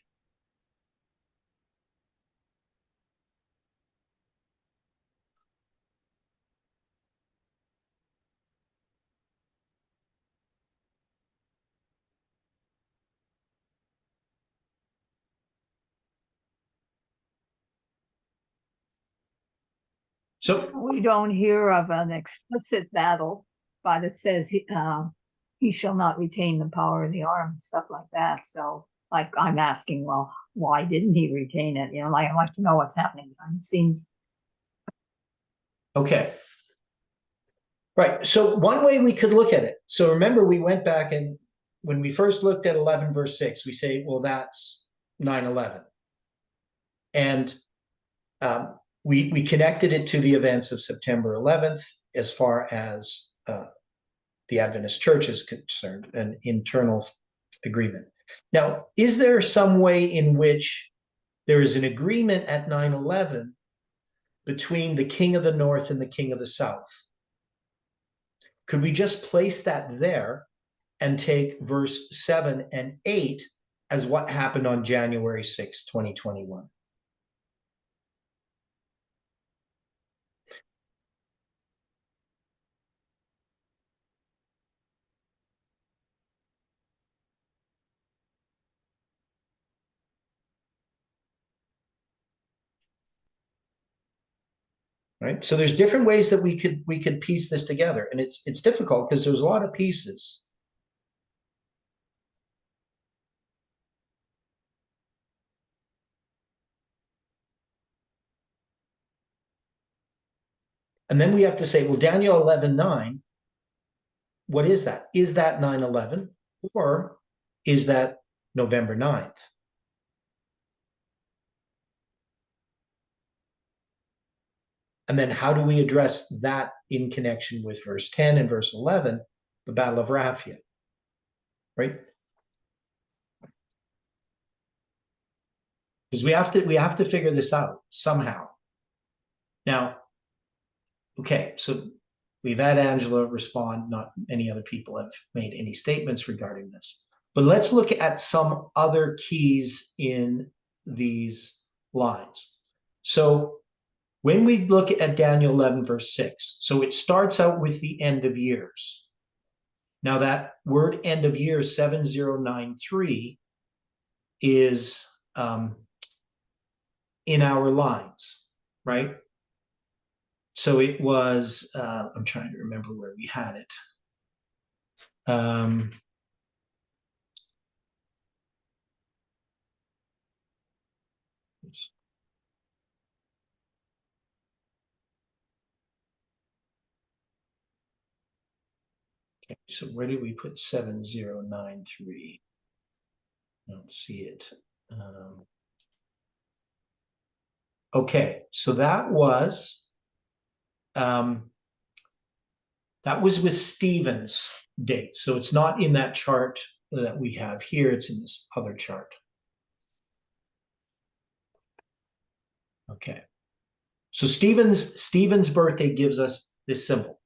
S1: So
S3: We don't hear of an explicit battle, but it says he shall not retain the power of the arm, stuff like that. So, like, I'm asking, well, why didn't he retain it? You know, like, I'd like to know what's happening behind the scenes.
S1: okay. Right. So one way we could look at it. So remember, we went back and when we first looked at 11 verse 6, we say, well, that's 9/11. And we connected it to the events of September 11th as far as the Adventist Church is concerned, an internal agreement. Now, is there some way in which there is an agreement at 9/11 between the king of the north and the king of the south? Could we just place that there and take verse 7 and 8 as what happened on January 6, 2021? Right. So there's different ways that we could piece this together, and it's difficult because there's a lot of pieces. And then we have to say, well, Daniel 11:9, what is that? Is that 9/11 or is that November 9th? And then how do we address that in connection with verse 10 and verse 11, the Battle of Raphia, right? Because we have to figure this out somehow. Now, okay, so we've had Angela respond. Not any other people have made any statements regarding this. But let's look at some other keys in these lines. So when we look at Daniel 11, verse 6, so it starts out with the end of years. Now that word end of years, 7093, is in our lines, right? So it was, I'm trying to remember where we had it. Okay, so where did we put 7093? I don't see it. Okay, so that was with Stephen's date. So it's not in that chart that we have here. It's in this other chart. Okay. So Stephen's birthday gives us this symbol,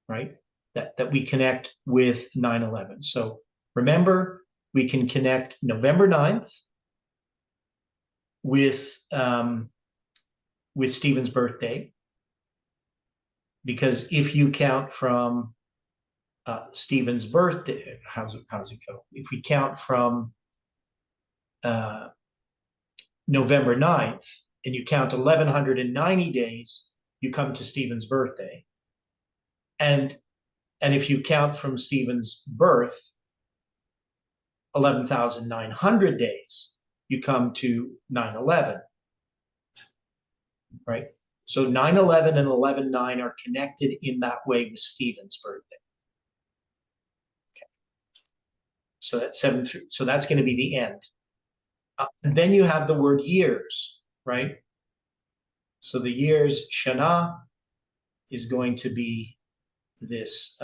S1: right? That we connect with 9/11. So remember, we can connect November 9th with Stephen's birthday, because if you count from Stephen's birthday, how's it go? If we count from November 9th and you count 1190 days, you come to Stephen's birthday. And if you count from Stephen's birth 11,900 days, you come to 9/11, right? So 9/11 and 11/9 are connected in that way with Stephen's birthday. Okay. So that's 7 through. So that's going to be the end. And then you have the word years, right? So the years, Shana, is going to be this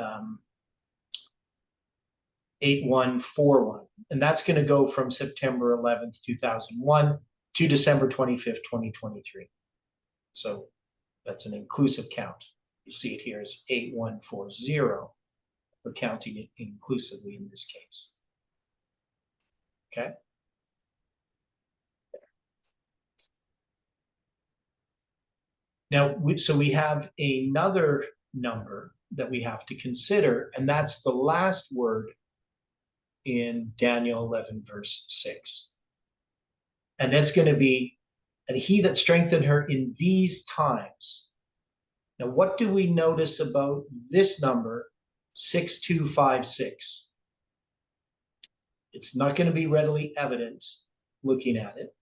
S1: 8141. And that's going to go from September 11th, 2001 to December 25th, 2023. So that's an inclusive count. You see it here as 8140. We're counting it inclusively in this case. Okay. Now, so we have another number that we have to consider, and that's the last word in Daniel 11, verse 6. And that's going to be, and he that strengthened her in these times. Now, what do we notice about this number, 6256? It's not going to be readily evident looking at it.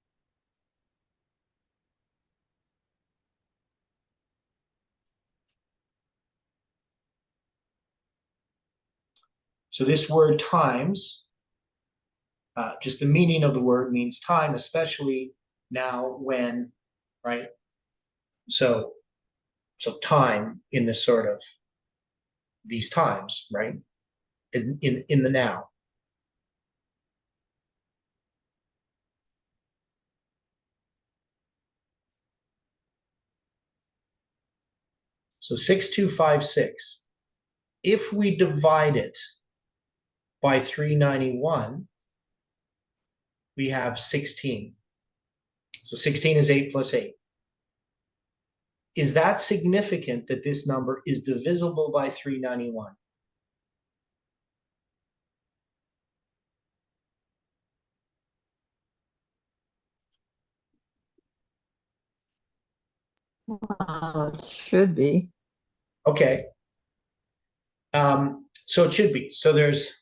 S1: So this word times, just the meaning of the word means time, especially now when, right? So time in this sort of these times, right? In the now. So 6256, if we divide it by 391, we have 16. So 16 is 8 plus 8. Is that significant that this number is divisible by 391?
S3: It should be.
S1: Okay. So it should be. So there's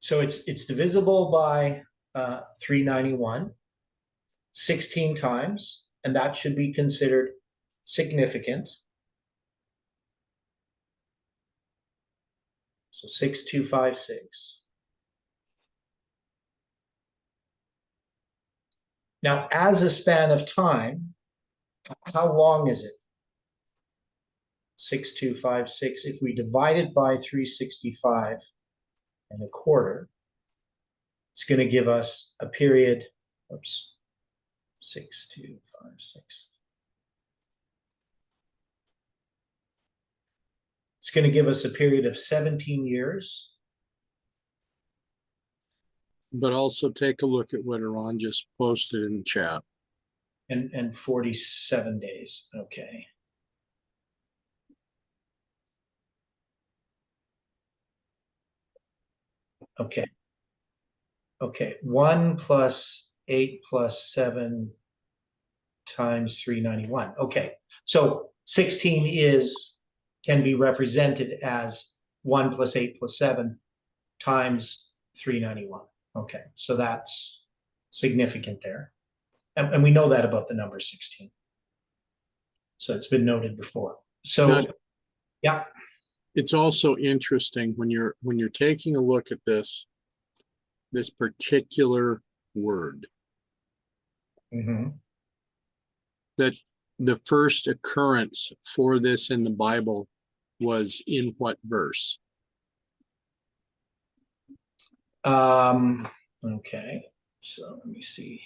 S1: so it's divisible by 391 16 times, and that should be considered significant. So 6256. Now, as a span of time, how long is it? 6256. If we divide it by 365 and a quarter, it's going to give us a period. Oops. 6256. It's going to give us a period of 17 years.
S2: But also take a look at what Iran just posted in the chat.
S1: And 47 days. Okay. Okay. Okay. 1 plus 8 plus 7 times 391. Okay. So 16 can be represented as 1 plus 8 plus 7 times 391. Okay. So that's significant there. And we know that about the number 16. So it's been noted before. So,
S2: Now,
S1: yeah.
S2: it's also interesting when you're taking a look at this particular word, that the first occurrence for this in the Bible was in what verse?
S1: Okay, so let me see.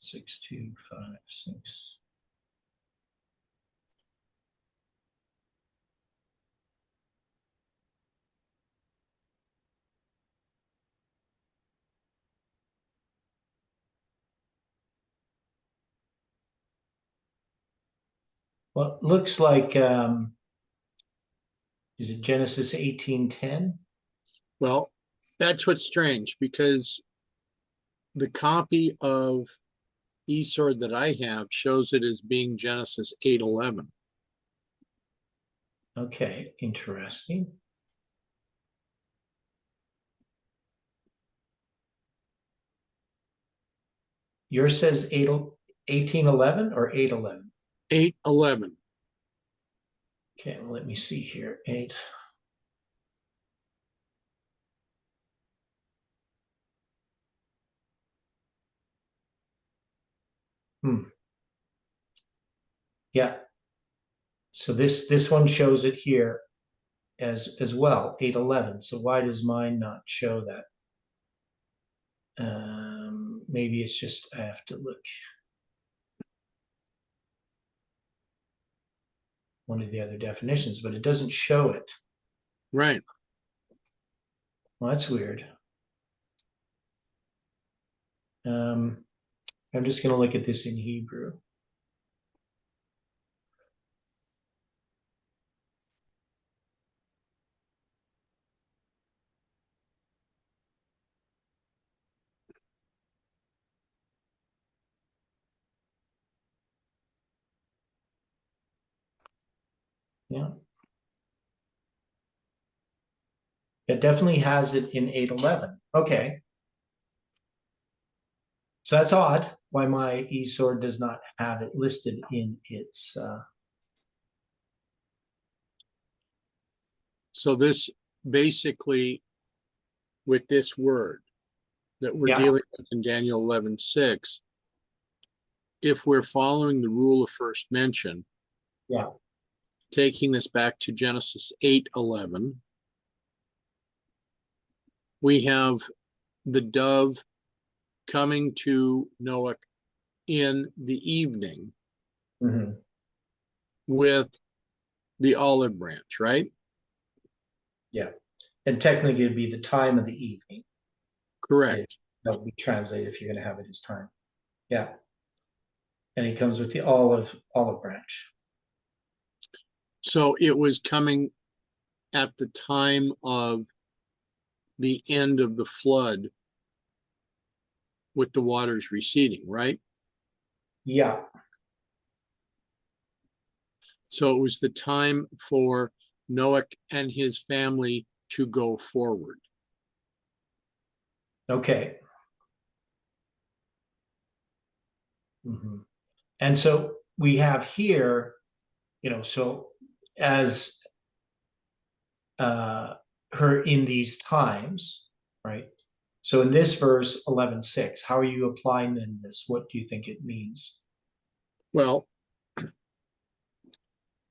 S1: Six, 2, 5, 6. Well, it looks like, is it Genesis 18:10?
S2: Well, that's what's strange, because the copy of eSword that I have shows it as being Genesis 8:11.
S1: Okay, interesting. Yours says 18:11 or 8:11?
S2: 8:11.
S1: Okay, well, let me see here. 8. Yeah. So this one shows it here as well, 8:11. So why does mine not show that? Maybe it's just I have to look one of the other definitions, but it doesn't show it.
S2: Right.
S1: Well, that's weird. I'm just going to look at this in Hebrew. Yeah. It definitely has it in 8:11. Okay. So that's odd why my eSword does not have it listed in its
S2: So this basically, with this word that we're
S1: Yeah.
S2: dealing with in Daniel 11:6, if we're following the rule of first mention,
S1: Yeah.
S2: taking this back to Genesis 8:11, we have the dove coming to Noah in the evening with the olive branch, right?
S1: Yeah. And technically it'd be the time of the evening.
S2: Correct.
S1: That would be translated if you're going to have it as time. Yeah. And he comes with the olive branch.
S2: So it was coming at the time of the end of the flood with the waters receding, right?
S1: Yeah.
S2: So it was the time for Noah and his family to go forward.
S1: Okay. And so we have here, so as her in these times, right? So in this verse 11:6, how are you applying then this? What do you think it means?
S2: Well,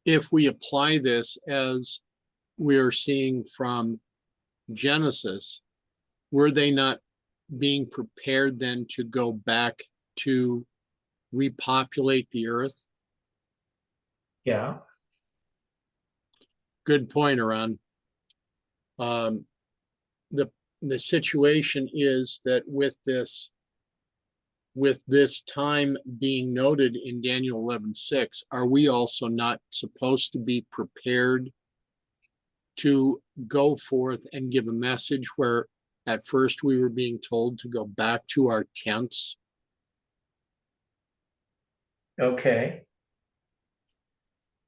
S2: if we apply this as we are seeing from Genesis, were they not being prepared then to go back to repopulate the earth?
S1: Yeah.
S2: Good point, Aran. The situation is that with this time being noted in Daniel 11:6, are we also not supposed to be prepared to go forth and give a message where at first we were being told to go back to our tents?
S1: Okay.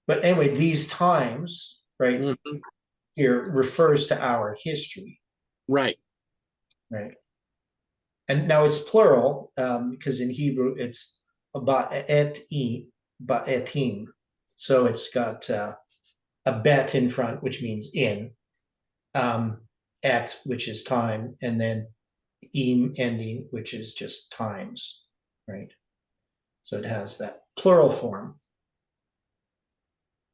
S1: But anyway, these times, right, here refers to our history.
S2: Right.
S1: Right. And now it's plural, because in Hebrew it's ba'etim. So it's got a bet in front, which means in, et, which is time, and then im ending, which is just times, right? So it has that plural form.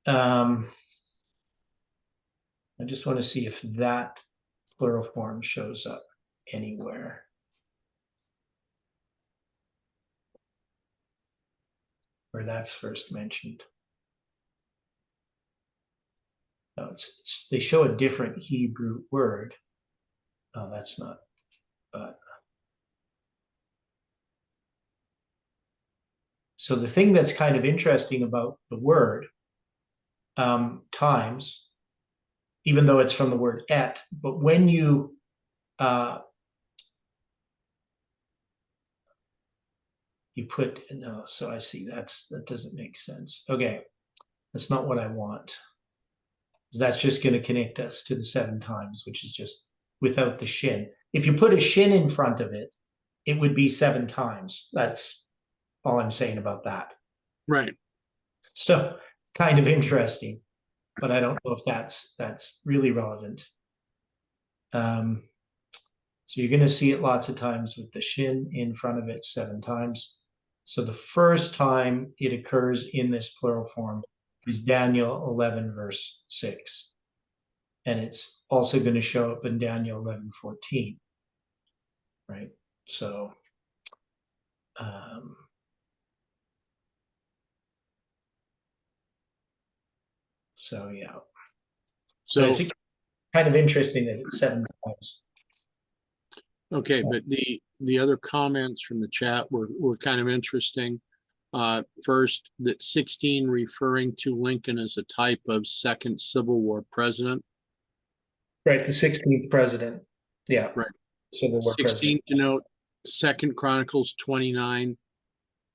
S1: I just want to see if that plural form shows up anywhere. Where that's first mentioned. No, they show a different Hebrew word. Oh, that's not, but. So the thing that's kind of interesting about the word times, even though it's from the word et, but when you put, no, so I see that doesn't make sense. Okay, that's not what I want. That's just going to connect us to the 7 times, which is just without the shin. If you put a shin in front of it, it would be 7 times. That's all I'm saying about that.
S2: Right.
S1: So it's kind of interesting, but I don't know if that's really relevant. So you're going to see it lots of times with the shin in front of it 7 times. So the first time it occurs in this plural form is Daniel 11, verse 6. And it's also going to show up in Daniel 11:14, right? So, yeah. So it's kind of interesting that it's 7 times.
S2: Okay, but the other comments from the chat were kind of interesting. First, that 16 referring to Lincoln as a type of second Civil War president.
S1: Right, the 16th president. Yeah.
S2: Right.
S1: Civil War
S2: 16
S1: president.
S2: to note, 2 Chronicles 29,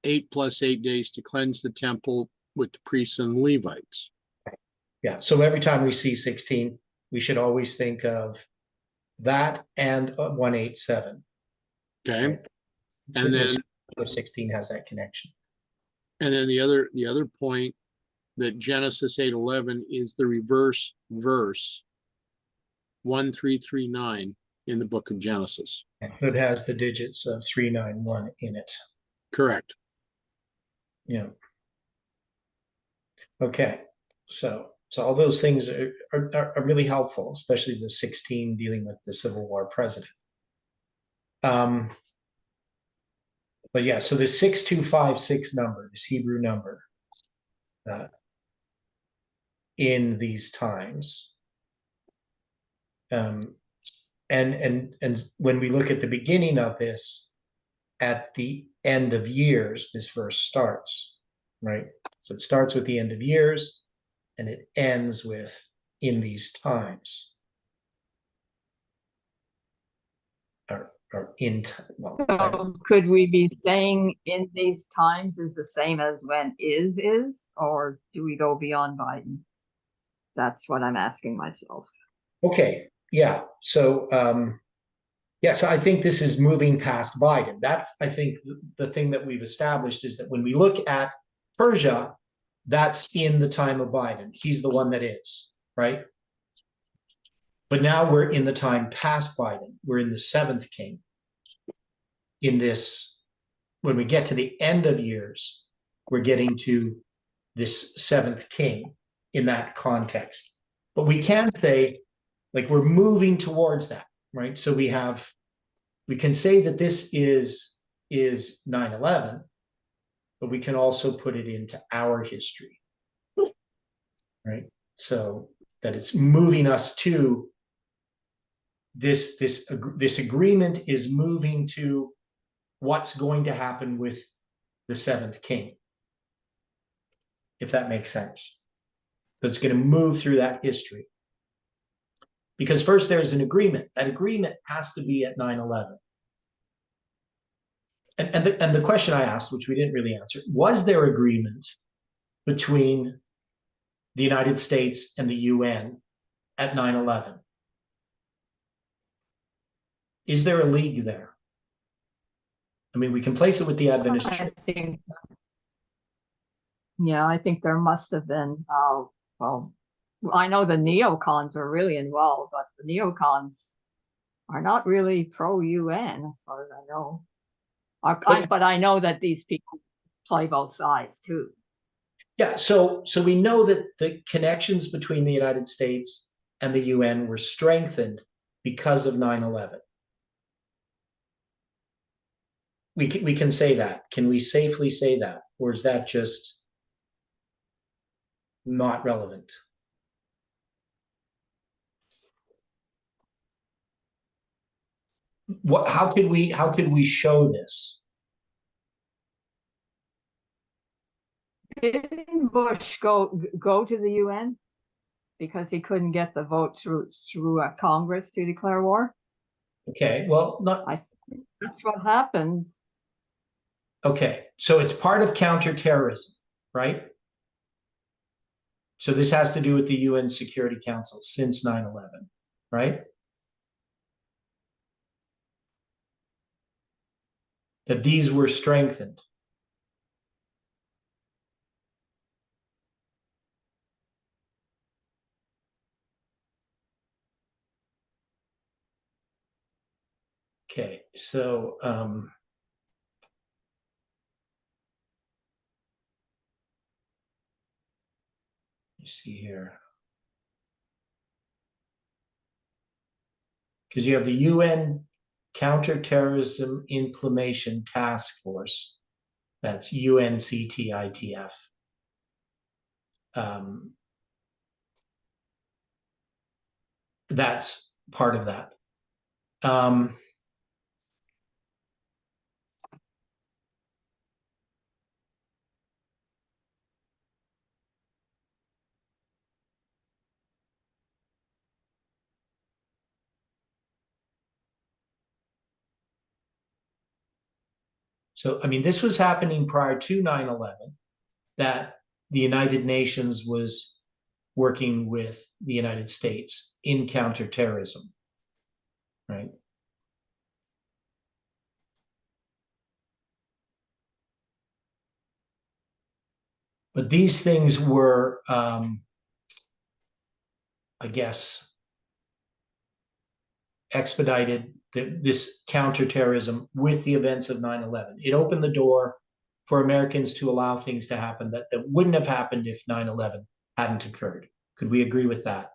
S2: 8 + 8 days to cleanse the temple with the priests and Levites.
S1: Yeah, so every time we see 16, we should always think of that and 187.
S2: Okay.
S1: Right?
S2: And then
S1: 16 has that connection.
S2: And then the other point, that Genesis 8:11 is the reverse verse 1339 in the book of Genesis.
S1: It has the digits of 391 in it.
S2: Correct.
S1: Yeah. Okay. So all those things are really helpful, especially the 16 dealing with the Civil War president. But yeah, so the 6256 number, this Hebrew number, in these times, and when we look at the beginning of this, at the end of years, this verse starts, right? So it starts with the end of years, and it ends with in these times. Or in, well,
S3: so could we be saying in these times is the same as when is, or do we go beyond Biden? That's what I'm asking myself.
S1: Okay, yeah. So yes, I think this is moving past Biden. That's, I think, the thing that we've established is that when we look at Persia, that's in the time of Biden. He's the one that is, right? But now we're in the time past Biden. We're in the 7th king. In this, when we get to the end of years, we're getting to this 7th king in that context. But we can say, like, we're moving towards that, right? So we can say that this is 9/11, but we can also put it into our history, right? So that it's moving us to this agreement is moving to what's going to happen with the 7th king, if that makes sense. So it's going to move through that history. Because first there's an agreement. That agreement has to be at 9/11. And the question I asked, which we didn't really answer, was there agreement between the United States and the UN at 9/11? Is there a league there? I mean, we can place it with the Adventist
S3: I
S1: Church.
S3: think, yeah, I think there must have been, well, I know the neocons are really involved, but the neocons are not really pro-UN as far as I know. But I know that these people play both sides too.
S1: Yeah, so we know that the connections between the United States and the UN were strengthened because of 9/11. We can say that. Can we safely say that? Or is that just not relevant? How could we show this?
S3: Didn't Bush go to the UN because he couldn't get the vote through Congress to declare war?
S1: Okay, well, not
S3: I think that's what happened.
S1: okay. So it's part of counterterrorism, right? So this has to do with the UN Security Council since 9/11, right? That these were strengthened. Okay, so you see here. Because you have the UN Counterterrorism Implementation Task Force. That's UNCTITF. That's part of that. So, I mean, this was happening prior to 9/11, that the United Nations was working with the United States in counterterrorism, right? But these things were, I guess, expedited this counterterrorism with the events of 9/11. It opened the door for Americans to allow things to happen that wouldn't have happened if 9/11 hadn't occurred. Could we agree with that?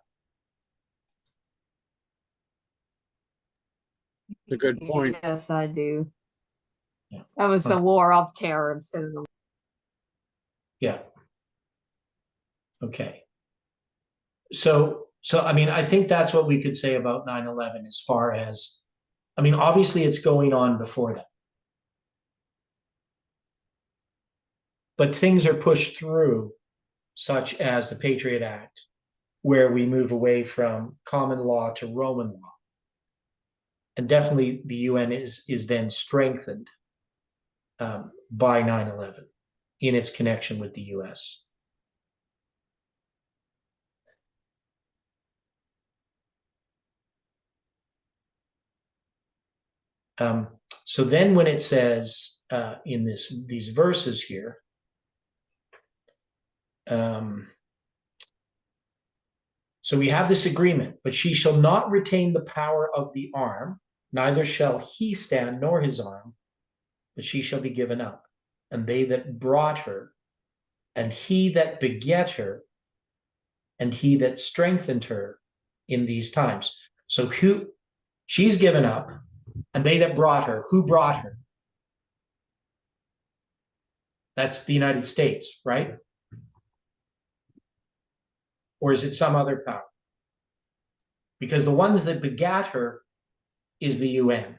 S2: A good point.
S3: Yes, I do.
S1: Yeah.
S3: That was the war of terror instead of the.
S1: Yeah. Okay. So I mean, I think that's what we could say about 9/11 as far as, I mean, obviously it's going on before that. But things are pushed through, such as the Patriot Act, where we move away from common law to Roman law. And definitely the UN is then strengthened by 9/11 in its connection with the US. So then when it says in these verses here, so we have this agreement, but she shall not retain the power of the arm, neither shall he stand nor his arm, but she shall be given up. And they that brought her, and he that beget her, and he that strengthened her in these times. So she's given up, and they that brought her, who brought her? That's the United States, right? Or is it some other power? Because the ones that begat her is the UN.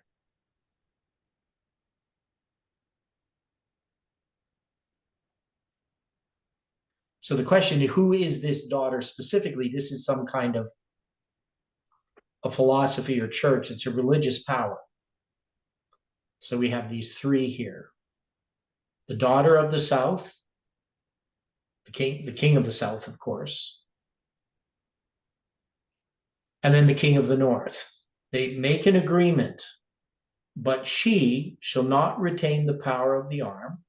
S1: So the question is, who is this daughter specifically? This is some kind of a philosophy or church. It's a religious power. So we have these three here. The daughter of the South, the king of the South, of course, and then the king of the North. They make an agreement but she shall not retain the power of the arm,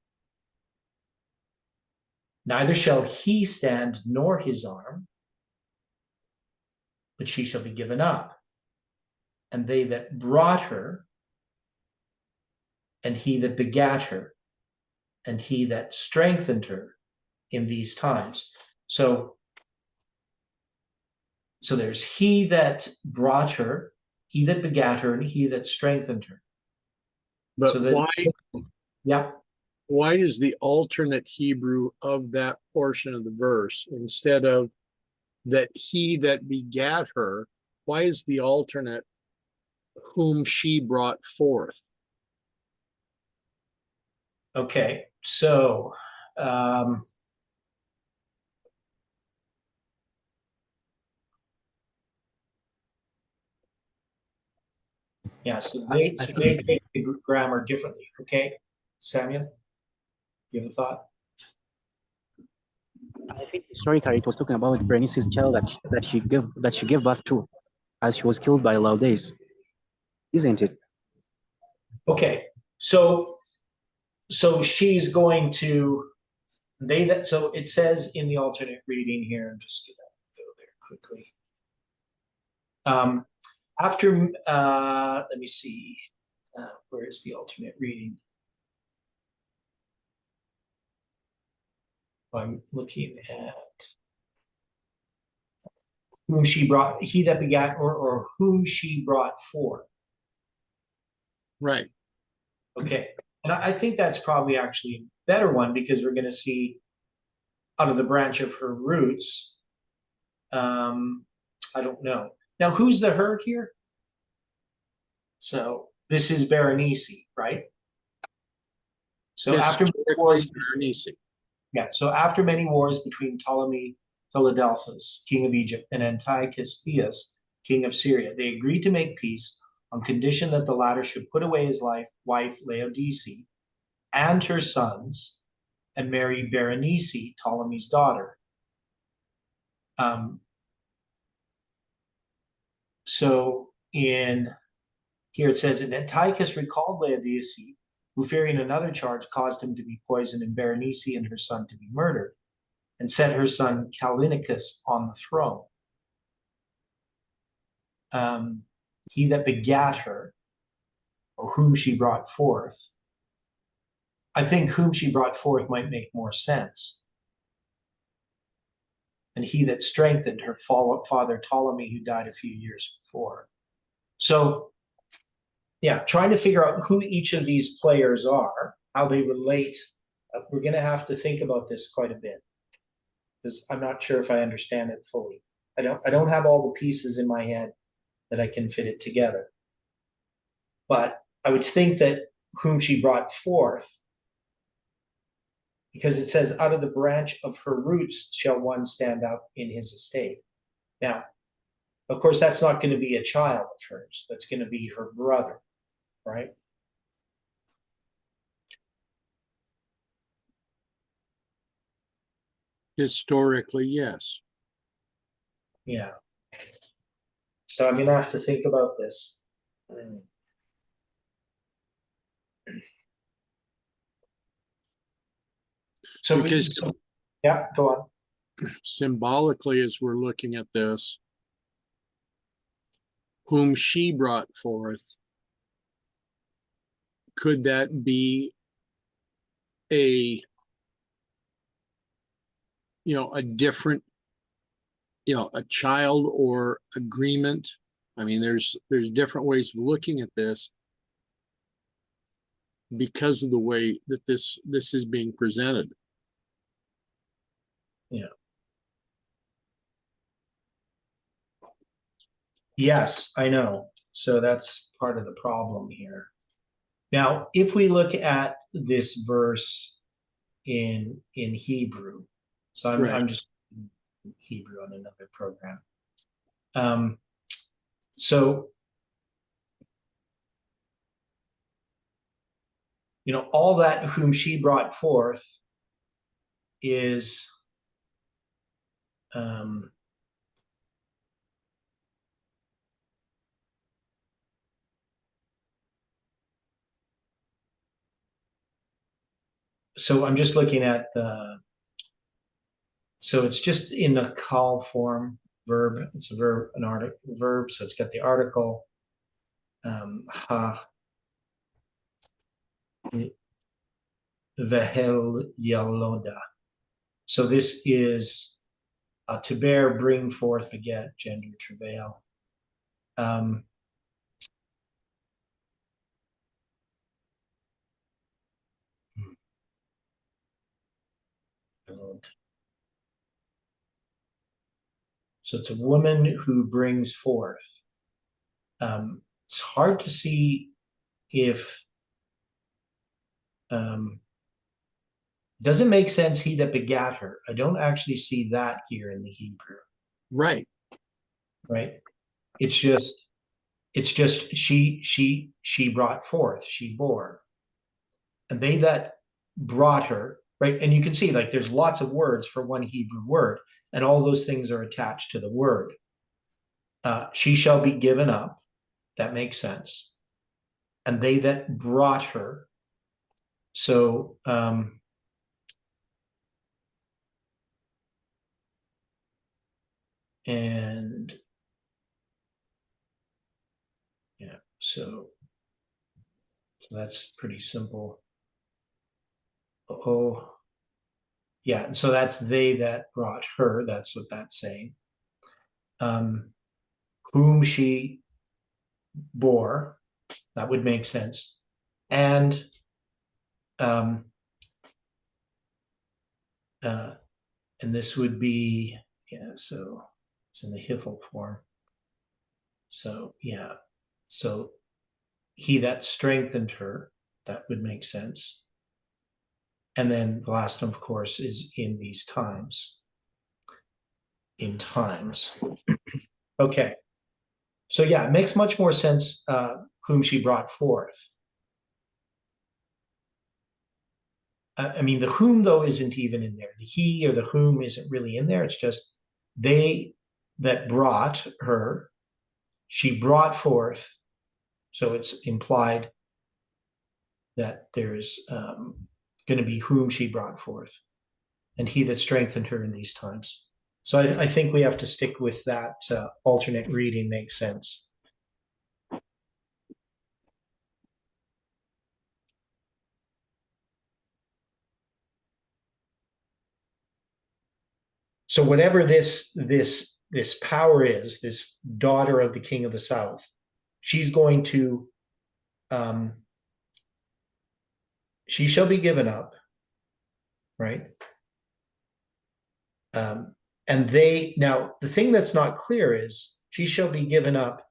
S1: neither shall he stand nor his arm, but she shall be given up. And they that brought her, and he that begat her, and he that strengthened her in these times. So there's he that brought her, he that begat her, and he that strengthened her.
S2: But
S1: So that, yeah.
S2: Why is the alternate Hebrew of that portion of the verse instead of that he that begat her? Why is the alternate whom she brought forth?
S1: Okay, so yeah, so they take the grammar differently. Okay, Samuel, you have a thought?
S4: I think historically it was talking about Berenice's child that she gave birth to, as she was killed by Laudes, isn't it?
S1: Okay, so she's going to so it says in the alternate reading here. I'm just gonna go there quickly. After let me see, where is the alternate reading? I'm looking at whom she brought, he that begat, or whom she brought forth.
S2: Right.
S1: Okay, and I think that's probably actually a better one, because we're going to see out of the branch of her roots. I don't know. Now, who's the her here? So this is Berenice, right? So after wars,
S2: Berenice.
S1: yeah. So after many wars between Ptolemy Philadelphus, king of Egypt, and Antiochus Theus, king of Syria, they agreed to make peace on condition that the latter should put away his wife Laodice and her sons and marry Berenice, Ptolemy's daughter. So in here it says, and Antiochus recalled Laodice, who, fearing another charge, caused him to be poisoned, and Berenice and her son to be murdered, and set her son Callinicus on the throne. He that begat her, or whom she brought forth. I think whom she brought forth might make more sense. And he that strengthened her father Ptolemy, who died a few years before. So, yeah, trying to figure out who each of these players are, how they relate. We're going to have to think about this quite a bit, because I'm not sure if I understand it fully. I don't have all the pieces in my head that I can fit it together. But I would think that whom she brought forth, because it says, out of the branch of her roots shall one stand up in his estate. Now, of course, that's not going to be a child of hers. That's going to be her brother, right?
S2: Historically, yes.
S1: Yeah. So I'm going to have to think about this. So
S2: because
S1: yeah, go on.
S2: Symbolically, as we're looking at this, whom she brought forth, could that be a different, a child or agreement? I mean, there's different ways of looking at this because of the way that this is being presented.
S1: Yeah. Yes, I know. So that's part of the problem here. Now, if we look at this verse in Hebrew, so I'm just in Hebrew on another program. So all that whom she brought forth is so I'm just looking at the, so it's just in a call form verb. It's a verb, an article, verb. So it's got the article, ha, vehel yaloda. So this is to bear, bring forth, beget, gender, travail. So it's a woman who brings forth. It's hard to see if doesn't make sense, he that begat her. I don't actually see that here in the Hebrew.
S2: Right.
S1: Right. It's just she brought forth, she bore. And they that brought her, right? And you can see like there's lots of words for one Hebrew word, and all those things are attached to the word. She shall be given up. That makes sense. And they that brought her. So and yeah, so that's pretty simple. Oh, yeah, and so that's they that brought her. That's what that's saying. Whom she bore, that would make sense. And and this would be, yeah, so it's in the Hiffel form. So yeah, so he that strengthened her, that would make sense. And then the last one, of course, is in these times. In times. Okay. So yeah, it makes much more sense whom she brought forth. I mean, the whom, though, isn't even in there. The he or the whom isn't really in there. It's just they that brought her, she brought forth. So it's implied that there's going to be whom she brought forth, and he that strengthened her in these times. So I think we have to stick with that alternate reading, makes sense. So whatever this power is, this daughter of the king of the south, she's going to, she shall be given up, right? And they, now the thing that's not clear is she shall be given up,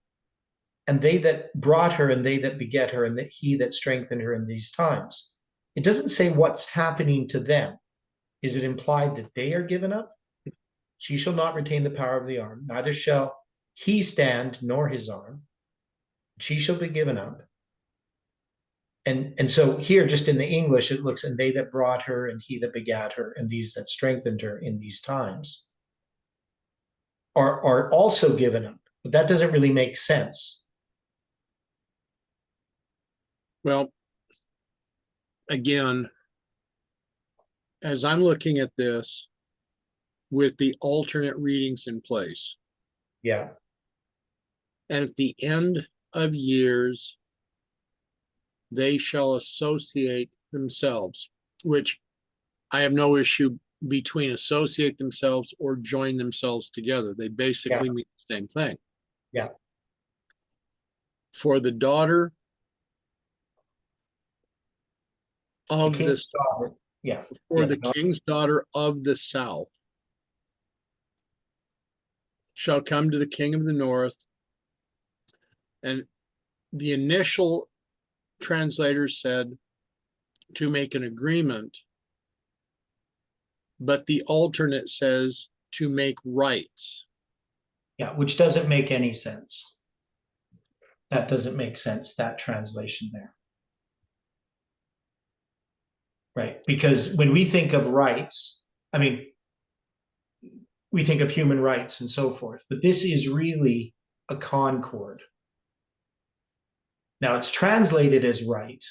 S1: and they that brought her, and they that beget her, and that he that strengthened her in these times. It doesn't say what's happening to them. Is it implied that they are given up? She shall not retain the power of the arm, neither shall he stand nor his arm. She shall be given up. And so here, just in the English, it looks, and they that brought her, and he that begat her, and these that strengthened her in these times are also given up. But that doesn't really make sense.
S2: Well, again, as I'm looking at this with the alternate readings in place,
S1: Yeah.
S2: and at the end of years, they shall associate themselves, which I have no issue between associate themselves or join themselves together. They basically mean the same thing.
S1: Yeah.
S2: For the daughter of the
S1: daughter. Yeah.
S2: or the king's daughter of the south shall come to the king of the north. And the initial translators said to make an agreement, but the alternate says to make rights.
S1: Yeah, which doesn't make any sense. That doesn't make sense, that translation there. Right, because when we think of rights, I mean, we think of human rights and so forth, but this is really a concord. Now it's translated as right,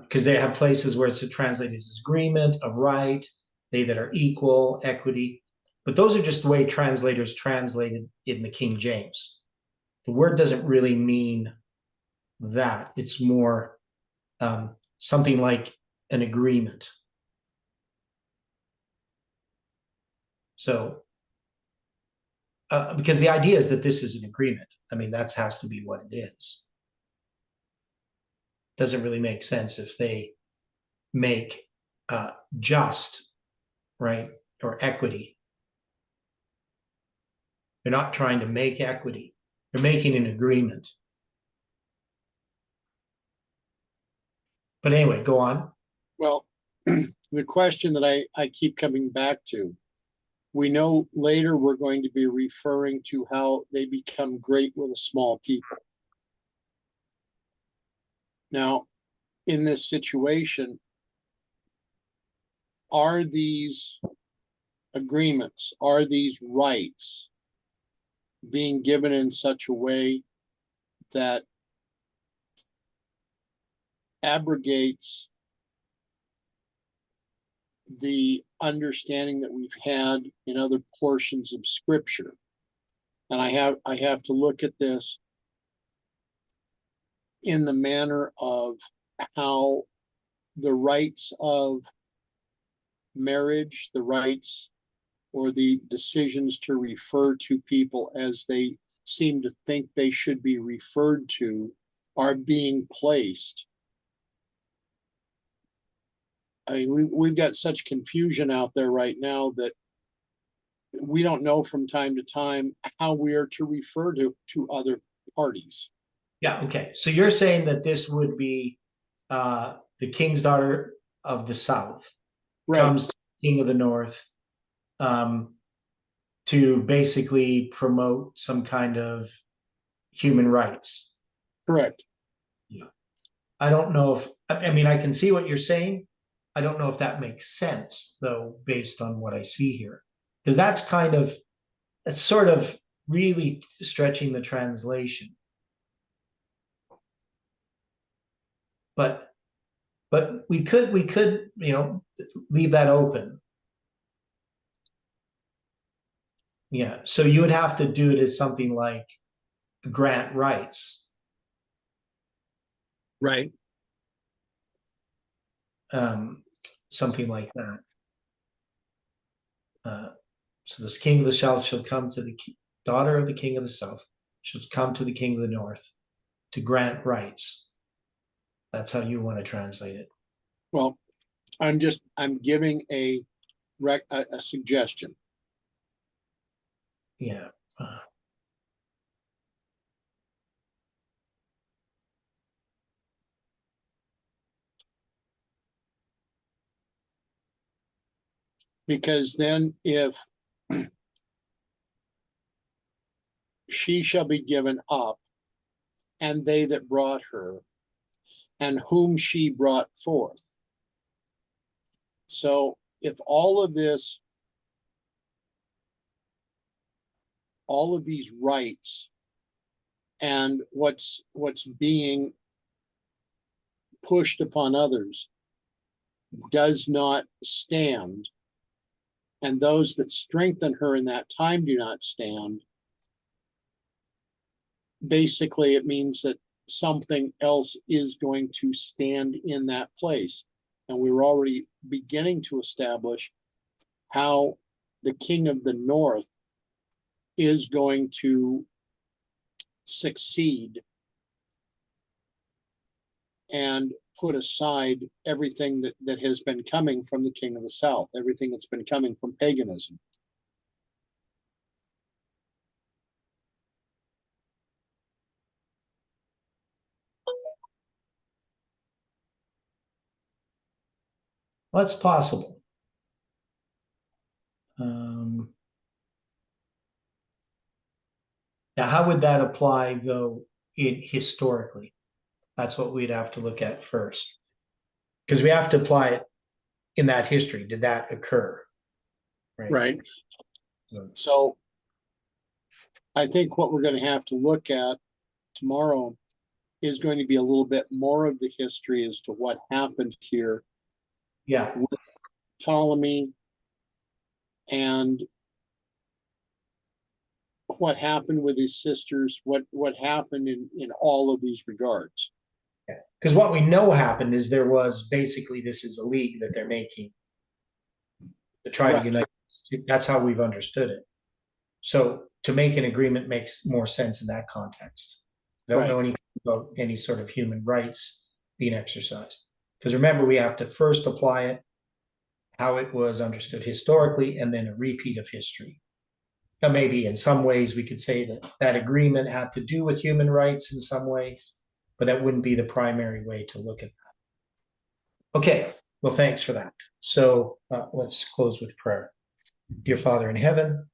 S1: Because they have places where it's translated as agreement, a right, they that are equal, equity. But those are just the way translators translated in the King James. The word doesn't really mean that. It's more something like an agreement. So, because the idea is that this is an agreement. I mean, that has to be what it is. Doesn't really make sense if they make just, right, or equity. They're not trying to make equity. They're making an agreement. But anyway, go on.
S2: Well, the question that I keep coming back to, we know later we're going to be referring to how they become great with a small people. Now, in this situation, are these agreements, are these rights being given in such a way that abrogates the understanding that we've had in other portions of scripture? And I have to look at this in the manner of how the rights of marriage, the rights or the decisions to refer to people as they seem to think they should be referred to are being placed. I mean, we've got such confusion out there right now that we don't know from time to time how we are to refer to other parties.
S1: Yeah, okay. So you're saying that this would be the king's daughter of the south comes to the king of the north to basically promote some kind of human rights.
S2: Correct.
S1: Yeah. I don't know if, I mean, I can see what you're saying. I don't know if that makes sense, though, based on what I see here. Because that's sort of really stretching the translation. But we could, leave that open. Yeah. So you would have to do it as something like grant rights.
S2: Right.
S1: Something like that. So this king of the south shall come to the daughter of the king of the south, shall come to the king of the north to grant rights. That's how you want to translate it.
S2: Well, I'm giving a suggestion.
S1: Yeah.
S2: Because then if she shall be given up, and they that brought her, and whom she brought forth. So if all of these rights and what's being pushed upon others does not stand, and those that strengthen her in that time do not stand, basically it means that something else is going to stand in that place. And we were already beginning to establish how the king of the north is going to succeed and put aside everything that has been coming from the king of the south, everything that's been coming from paganism.
S1: Well, it's possible. Now, how would that apply, though, historically? That's what we'd have to look at first. Because we have to apply it in that history. Did that occur?
S2: Right. So I think what we're going to have to look at tomorrow is going to be a little bit more of the history as to what happened here
S1: Yeah,
S2: with Ptolemy and what happened with his sisters, what happened in all of these regards.
S1: because what we know happened is there was basically, this is a league that they're making to try to
S2: Right.
S1: unite. That's how we've understood it. So to make an agreement makes more sense in that context. I don't
S2: Right.
S1: know anything about any sort of human rights being exercised. Because remember, we have to first apply it, how it was understood historically, and then a repeat of history. Now, maybe in some ways we could say that that agreement had to do with human rights in some ways, but that wouldn't be the primary way to look at that. Okay, well, thanks for that. So let's close with prayer. Dear Father in heaven,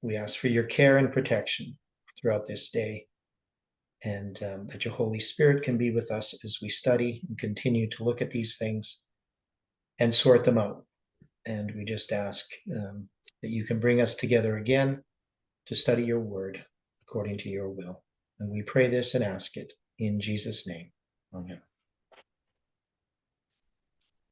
S1: we ask for your care and protection throughout this day, and that your Holy Spirit can be with us as we study and continue to look at these things and sort them out. And we just ask that you can bring us together again to study your word according to your will. And we pray this and ask it in Jesus' name. Amen.